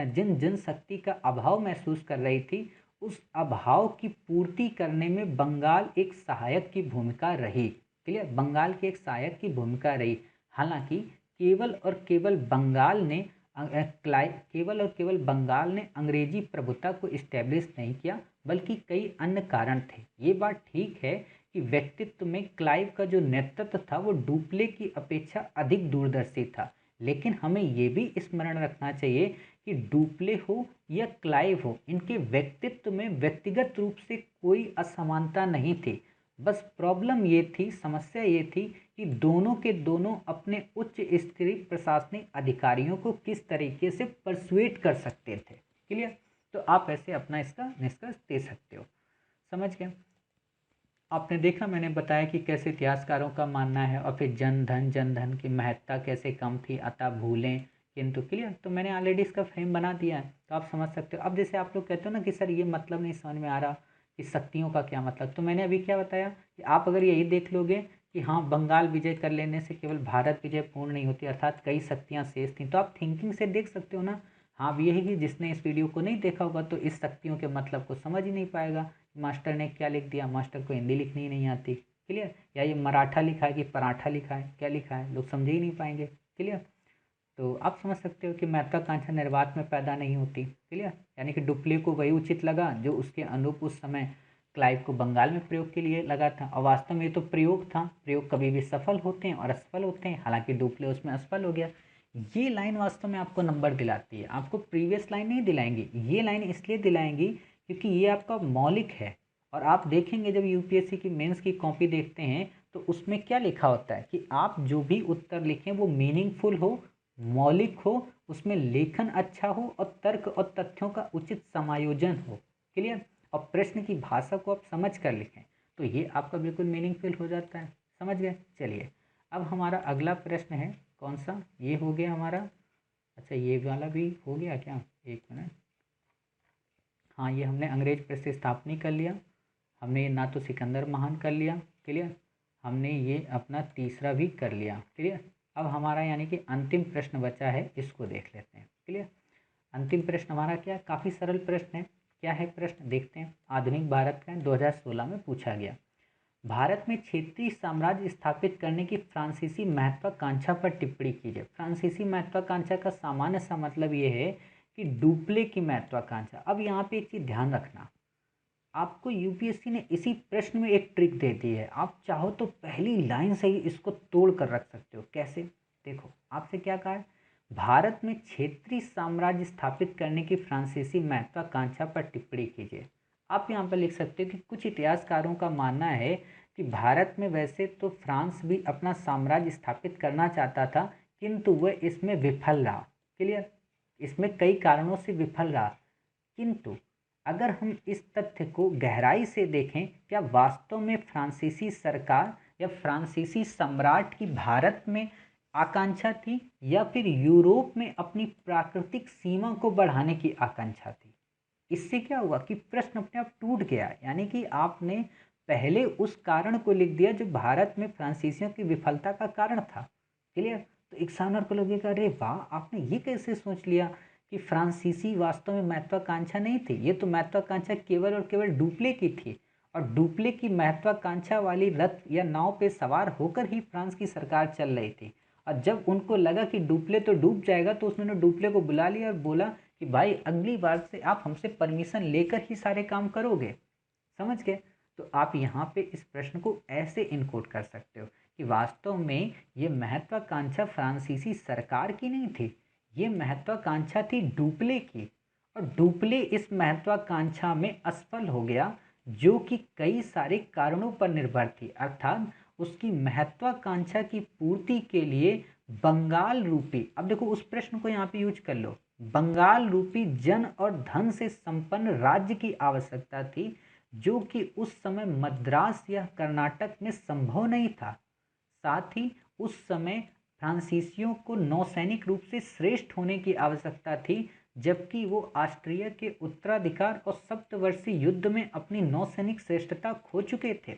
जिन जनशक्ति का अभाव महसूस कर रही थी, उस अभाव की पूर्ति करने में बंगाल एक सहायक की भूमिका रही। क्लियर? बंगाल की एक सहायक की भूमिका रही। हालांकि केवल और केवल बंगाल ने केवल और केवल बंगाल ने अंग्रेजी प्रभुता को इस्टेब्लिश नहीं किया, बल्कि कई अन्य कारण थे। ये बात ठीक है कि व्यक्तित्व में क्लाइव का जो नेतृत्व था वो डुप्ले की अपेक्षा अधिक दूरदर्शी था, लेकिन हमें ये भी स्मरण रखना चाहिए कि डुप्ले हो या क्लाइव हो, इनके व्यक्तित्व में व्यक्तिगत रूप से कोई असमानता नहीं थी। बस प्रॉब्लम ये थी, समस्या ये थी कि दोनों के दोनों अपने उच्च स्तरीय प्रशासनिक अधिकारियों को किस तरीके से परसुएट कर सकते थे। क्लियर? तो आप ऐसे अपना इसका निष्कर्ष दे सकते हो। समझ गए? आपने देखा, मैंने बताया कि कैसे इतिहासकारों का मानना है, और फिर जन धन की महत्ता कैसे कम थी, अतः भूलें किंतु। क्लियर? तो मैंने ऑलरेडी इसका फ्रेम बना दिया है, तो आप समझ सकते हो। अब जैसे आप लोग कहते हो ना कि सर ये मतलब नहीं समझ में आ रहा कि शक्तियों का क्या मतलब, तो मैंने अभी क्या बताया कि आप अगर यही देख लोगे कि हाँ, बंगाल विजय कर लेने से केवल भारत विजय पूर्ण नहीं होती, अर्थात कई शक्तियाँ शेष थी, तो आप थिंकिंग से देख सकते हो ना। हाँ, अब यही कि जिसने इस वीडियो को नहीं देखा होगा तो इस शक्तियों के मतलब को समझ ही नहीं पाएगा। मास्टर ने क्या लिख दिया, मास्टर को हिंदी लिखनी ही नहीं आती। क्लियर? या ये मराठा लिखा है कि पराठा लिखा है, क्या लिखा है, लोग समझ ही नहीं पाएंगे। क्लियर? तो आप समझ सकते हो कि महत्वाकांक्षा निर्वात में पैदा नहीं होती। क्लियर? यानी कि डुप्ले को वही उचित लगा जो उसके अनुरूप उस समय क्लाइव को बंगाल में प्रयोग के लिए लगा था, और वास्तव में ये तो प्रयोग था। प्रयोग कभी भी सफल होते हैं और असफल होते हैं, हालांकि डुप्ले उसमें असफल हो गया। ये लाइन वास्तव में आपको नंबर दिलाती है, आपको प्रीवियस लाइन नहीं दिलाएंगी। ये लाइन इसलिए दिलाएंगी क्योंकि ये आपका मौलिक है। और आप देखेंगे जब यूपीएससी की मेंस की कॉपी देखते हैं तो उसमें क्या लिखा होता है कि आप जो भी उत्तर लिखें वो मीनिंगफुल हो, मौलिक हो, उसमें लेखन अच्छा हो, और तर्क और तथ्यों का उचित समायोजन हो। क्लियर? और प्रश्न की भाषा को आप समझ कर लिखें, तो ये आपका बिल्कुल मीनिंगफुल हो जाता है। समझ गए? चलिए, अब हमारा अगला प्रश्न है, कौन सा? ये हो गया हमारा। अच्छा, ये वाला भी हो गया क्या? एक मिनट। हाँ, ये हमने अंग्रेज प्रतिस्थापनी कर लिया, हमने ये ना तो सिकंदर महान कर लिया। क्लियर? हमने ये अपना तीसरा भी कर लिया। क्लियर? अब हमारा यानी कि अंतिम प्रश्न बचा है, इसको देख लेते हैं। क्लियर? अंतिम प्रश्न हमारा क्या है? काफ़ी सरल प्रश्न है। क्या है प्रश्न? देखते हैं। आधुनिक भारत का 2016 में पूछा गया। भारत में क्षेत्रीय साम्राज्य स्थापित करने की फ्रांसीसी महत्वाकांक्षा पर टिप्पणी कीजिए। फ्रांसीसी महत्वाकांक्षा का सामान्य सा मतलब ये है कि डुप्ले की महत्वाकांक्षा। अब यहाँ पे एक चीज़ ध्यान रखना, आपको यूपीएससी ने इसी प्रश्न में एक ट्रिक दे दी है। आप चाहो तो पहली लाइन से ही इसको तोड़ कर रख सकते हो। कैसे? देखो, आपसे क्या कहा है, भारत में क्षेत्रीय साम्राज्य स्थापित करने की फ्रांसीसी महत्वाकांक्षा पर टिप्पणी कीजिए। आप यहाँ पर लिख सकते हो कि कुछ इतिहासकारों का मानना है कि भारत में वैसे तो फ्रांस भी अपना साम्राज्य स्थापित करना चाहता था, किंतु वह इसमें विफल रहा। क्लियर? इसमें कई कारणों से विफल रहा, किंतु अगर हम इस तथ्य को गहराई से देखें, क्या वास्तव में फ्रांसीसी सरकार या फ्रांसीसी सम्राट की भारत में आकांक्षा थी या फिर यूरोप में अपनी प्राकृतिक सीमा को बढ़ाने की आकांक्षा थी? इससे क्या हुआ कि प्रश्न अपने आप टूट गया, यानी कि आपने पहले उस कारण को लिख दिया जो भारत में फ्रांसीसियों की विफलता का कारण था। क्लियर? तो एग्जामिनर को लगेगा, अरे वाह, आपने ये कैसे सोच लिया कि फ्रांसीसी वास्तव में महत्वाकांक्षा नहीं थी, ये तो महत्वाकांक्षा केवल और केवल डुप्ले की थी, और डुप्ले की महत्वाकांक्षा वाली रथ या नाव पे सवार होकर ही फ्रांस की सरकार चल रही थी। और जब उनको लगा कि डुप्ले तो डूब जाएगा, तो उसने डुप्ले को बुला लिया और बोला कि भाई अगली बार से आप हमसे परमिशन लेकर ही सारे काम करोगे। समझ गए? तो आप यहाँ पे इस प्रश्न को ऐसे इनकोड कर सकते हो कि वास्तव में ये महत्वाकांक्षा फ्रांसीसी सरकार की नहीं थी, ये महत्वाकांक्षा थी डुप्ले की, और डुप्ले इस महत्वाकांक्षा में असफल हो गया, जो कि कई सारे कारणों पर निर्भर थी। अर्थात उसकी महत्वाकांक्षा की पूर्ति के लिए बंगाल रूपी, अब देखो उस प्रश्न को यहाँ पे यूज कर लो, बंगाल रूपी जन और धन से संपन्न राज्य की आवश्यकता थी, जो कि उस समय मद्रास या कर्नाटक में संभव नहीं था। साथ ही उस समय फ्रांसीसियों को नौसैनिक रूप से श्रेष्ठ होने की आवश्यकता थी, जबकि वो ऑस्ट्रिया के उत्तराधिकार और सप्तवर्षीय युद्ध में अपनी नौसैनिक श्रेष्ठता खो चुके थे।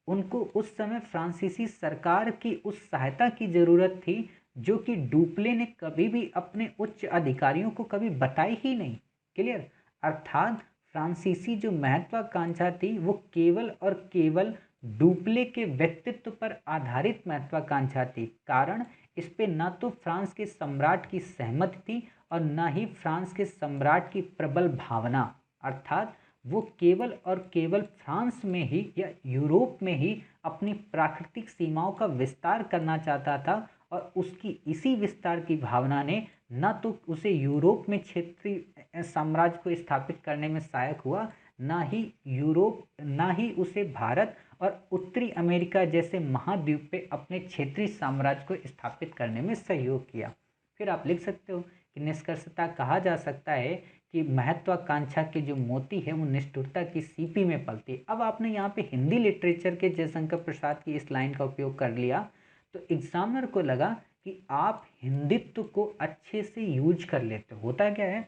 उनको उस समय फ्रांसीसी सरकार की उस सहायता की जरूरत थी, जो कि डुप्ले ने कभी भी अपने उच्च अधिकारियों को कभी बताई ही नहीं। क्लियर? अर्थात फ्रांसीसी जो महत्वाकांक्षा थी वो केवल और केवल डुप्ले के व्यक्तित्व पर आधारित महत्वाकांक्षा थी। कारण, इस पे न तो फ्रांस के सम्राट की सहमति थी और न ही फ्रांस के सम्राट की प्रबल भावना। अर्थात वो केवल और केवल फ्रांस में ही या यूरोप में ही अपनी प्राकृतिक सीमाओं का विस्तार करना चाहता था, और उसकी इसी विस्तार की भावना ने न तो उसे यूरोप में क्षेत्रीय साम्राज्य को स्थापित करने में सहायक हुआ, न ही उसे भारत और उत्तरी अमेरिका जैसे महाद्वीप पे अपने क्षेत्रीय साम्राज्य को स्थापित करने में सहयोग किया। फिर आप लिख सकते हो कि निष्कर्षतः कहा जा सकता है कि महत्वाकांक्षा के जो मोती है वो निष्ठुरता की सीपी में पलती है। अब आपने यहाँ पे हिंदी लिटरेचर के जयशंकर प्रसाद की इस लाइन का उपयोग कर लिया, तो एग्जामिनर को लगा कि आप हिंदित्व को अच्छे से यूज कर लेते हो। होता क्या है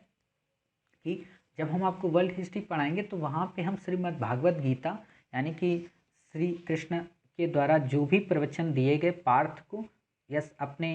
कि जब हम आपको वर्ल्ड हिस्ट्री पढ़ाएंगे तो वहाँ पे हम श्रीमद् भागवत गीता, यानी कि श्री कृष्ण के द्वारा जो भी प्रवचन दिए गए पार्थ को या अपने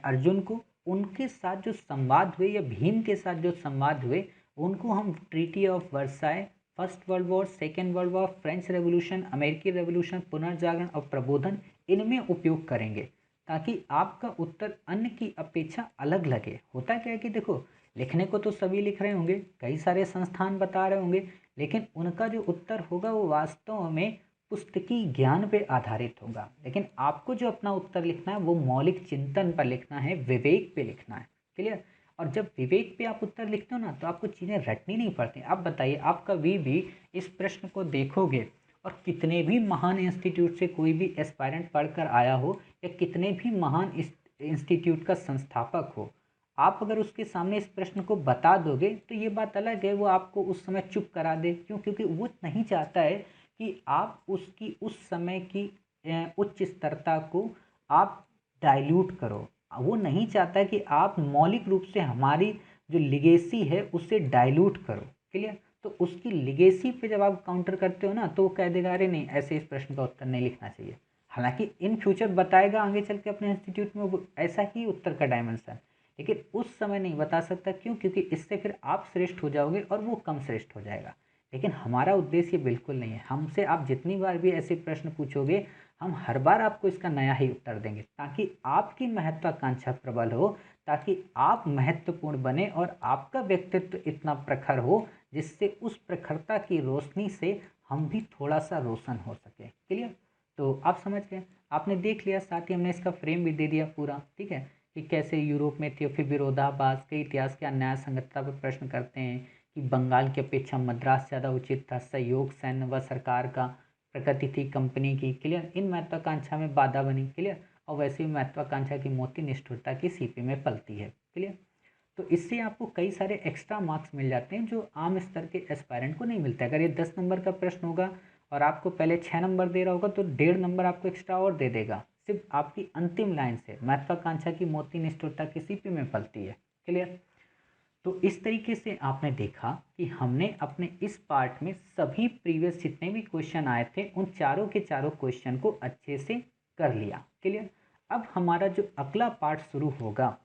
अर्जुन को, उनके साथ जो संवाद हुए या भीम के साथ जो संवाद हुए, उनको हम treaty of Versailles, first world war, second world war, French revolution, अमेरिकी रेवोल्यूशन, पुनर्जागरण और प्रबोधन, इनमें उपयोग करेंगे, ताकि आपका उत्तर अन्य की अपेक्षा अलग लगे। होता क्या है कि देखो, लिखने को तो सभी लिख रहे होंगे, कई सारे संस्थान बता रहे होंगे, लेकिन उनका जो उत्तर होगा वो वास्तव में पुस्तकी ज्ञान पे आधारित होगा। लेकिन आपको जो अपना उत्तर लिखना है वो मौलिक चिंतन पर लिखना है, विवेक पे लिखना है। क्लियर? और जब विवेक पे आप उत्तर लिखते हो ना, तो आपको चीज़ें रटनी नहीं पड़ती। आप बताइए, आप कभी भी इस प्रश्न को देखोगे और कितने भी महान इंस्टीट्यूट से कोई भी एस्पायरेंट पढ़कर आया हो या कितने भी महान इंस्टीट्यूट का संस्थापक हो, आप अगर उसके सामने इस प्रश्न को बता दोगे तो ये बात अलग है, वो आपको उस समय चुप करा दे। क्यों? क्योंकि वो नहीं चाहता है कि आप उसकी उस समय की उच्च स्तरता को आप डाइल्यूट करो। वो नहीं चाहता कि आप मौलिक रूप से हमारी जो लिगेसी है उसे डाइल्यूट करो। क्लियर? तो उसकी लिगेसी पे जब आप काउंटर करते हो ना, तो वो कह देगा अरे नहीं, ऐसे इस प्रश्न का उत्तर नहीं लिखना चाहिए। हालांकि इन फ्यूचर बताएगा आगे चल के अपने इंस्टीट्यूट में वो ऐसा ही उत्तर का डायमेंशन, लेकिन उस समय नहीं बता सकता। क्यों? क्योंकि इससे फिर आप श्रेष्ठ हो जाओगे और वो कम श्रेष्ठ हो जाएगा। लेकिन हमारा उद्देश्य बिल्कुल नहीं है। हमसे आप जितनी बार भी ऐसे प्रश्न पूछोगे, हम हर बार आपको इसका नया ही उत्तर देंगे, ताकि आपकी महत्वाकांक्षा प्रबल हो, ताकि आप महत्वपूर्ण बने और आपका व्यक्तित्व इतना प्रखर हो जिससे उस प्रखरता की रोशनी से हम भी थोड़ा सा रोशन हो सके। क्लियर? तो आप समझ गए, आपने देख लिया, साथ ही हमने इसका फ्रेम भी दे दिया पूरा। ठीक है, कि कैसे यूरोप में थी, फिर विरोधाभास के इतिहास के अन्याय संगतता पर प्रश्न करते हैं कि बंगाल की अपेक्षा मद्रास ज़्यादा उचित था, सहयोग सैन्य व सरकार का, प्रकृति थी कंपनी की। क्लियर? इन महत्वाकांक्षा में बाधा बनी। क्लियर? और वैसे ही महत्वाकांक्षा की मोती निष्ठुरता की सीपी में पलती है। क्लियर? तो इससे आपको कई सारे एक्स्ट्रा मार्क्स मिल जाते हैं जो आम स्तर के एस्पायरेंट को नहीं मिलता। अगर ये 10 नंबर का प्रश्न होगा और आपको पहले 6 नंबर दे रहा होगा तो 1.5 नंबर आपको एक्स्ट्रा और दे देगा, सिर्फ आपकी अंतिम लाइन से। महत्वाकांक्षा की मोती निष्ठुरता किसी पे में फलती है। क्लियर? तो इस तरीके से आपने देखा कि हमने अपने इस पार्ट में सभी प्रीवियस जितने भी क्वेश्चन आए थे उन चारों के चारों क्वेश्चन को अच्छे से कर लिया। क्लियर? अब हमारा जो अगला पार्ट शुरू होगा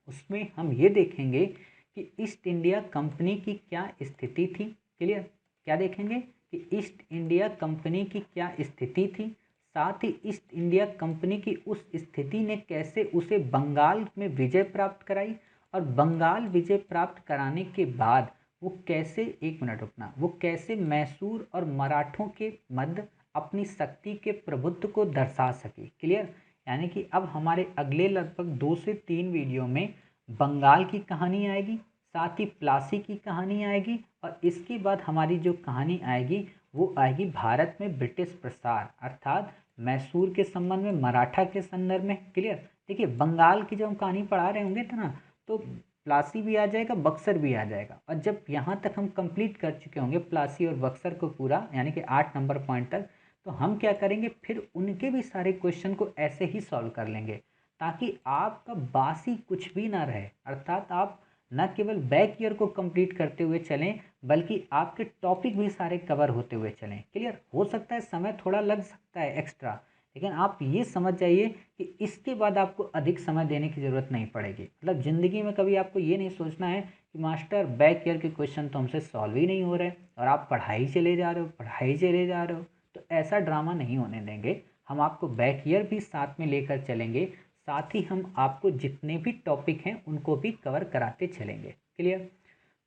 उसमें हम ये देखेंगे कि ईस्ट इंडिया कंपनी की क्या स्थिति थी। क्लियर? क्या देखेंगे कि ईस्ट इंडिया कंपनी की क्या स्थिति थी, साथ ही ईस्ट इंडिया कंपनी की उस स्थिति ने कैसे उसे बंगाल में विजय प्राप्त कराई, और बंगाल विजय प्राप्त कराने के बाद वो कैसे, एक मिनट रुकना, वो कैसे मैसूर और मराठों के मध्य अपनी शक्ति के प्रभुत्व को दर्शा सके। क्लियर? यानी कि अब हमारे अगले लगभग 2 से 3 वीडियो में बंगाल की कहानी आएगी, साथ ही प्लासी की कहानी आएगी, और इसके बाद हमारी जो कहानी आएगी वो आएगी भारत में ब्रिटिश प्रसार, अर्थात मैसूर के संबंध में, मराठा के संदर्भ में। क्लियर? देखिए बंगाल की जब हम कहानी पढ़ा रहे होंगे तो ना, तो प्लासी भी आ जाएगा, बक्सर भी आ जाएगा, और जब यहाँ तक हम कंप्लीट कर चुके होंगे प्लासी और बक्सर को पूरा, यानी कि 8 नंबर पॉइंट तक, तो हम क्या करेंगे, फिर उनके भी सारे क्वेश्चन को ऐसे ही सॉल्व कर लेंगे, ताकि आपका बासी कुछ भी ना रहे। अर्थात आप न केवल बैक ईयर को कंप्लीट करते हुए चलें, बल्कि आपके टॉपिक भी सारे कवर होते हुए चलें। क्लियर? हो सकता है समय थोड़ा लग सकता है एक्स्ट्रा, लेकिन आप ये समझ जाइए कि इसके बाद आपको अधिक समय देने की ज़रूरत नहीं पड़ेगी। मतलब ज़िंदगी में कभी आपको ये नहीं सोचना है कि मास्टर बैक ईयर के क्वेश्चन तो हमसे सॉल्व ही नहीं हो रहे और आप पढ़ाई चले जा रहे हो, पढ़ाई चले जा रहे हो। तो ऐसा ड्रामा नहीं होने देंगे। हम आपको बैक ईयर भी साथ में लेकर चलेंगे, साथ ही हम आपको जितने भी टॉपिक हैं उनको भी कवर कराते चलेंगे। क्लियर?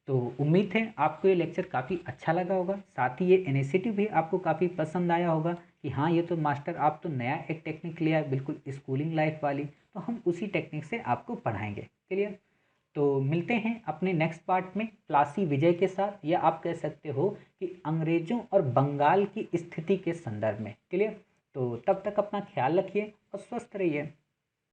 तो उम्मीद है आपको ये लेक्चर काफ़ी अच्छा लगा होगा, साथ ही ये इनिशिएटिव भी आपको काफ़ी पसंद आया होगा कि हाँ ये तो मास्टर आप तो नया एक टेक्निक लिया है, बिल्कुल स्कूलिंग लाइफ वाली, तो हम उसी टेक्निक से आपको पढ़ाएंगे। क्लियर? तो मिलते हैं अपने नेक्स्ट पार्ट में प्लासी विजय के साथ, या आप कह सकते हो कि अंग्रेजों और बंगाल की स्थिति के संदर्भ में। क्लियर? तो तब तक अपना ख्याल रखिए और स्वस्थ रहिए।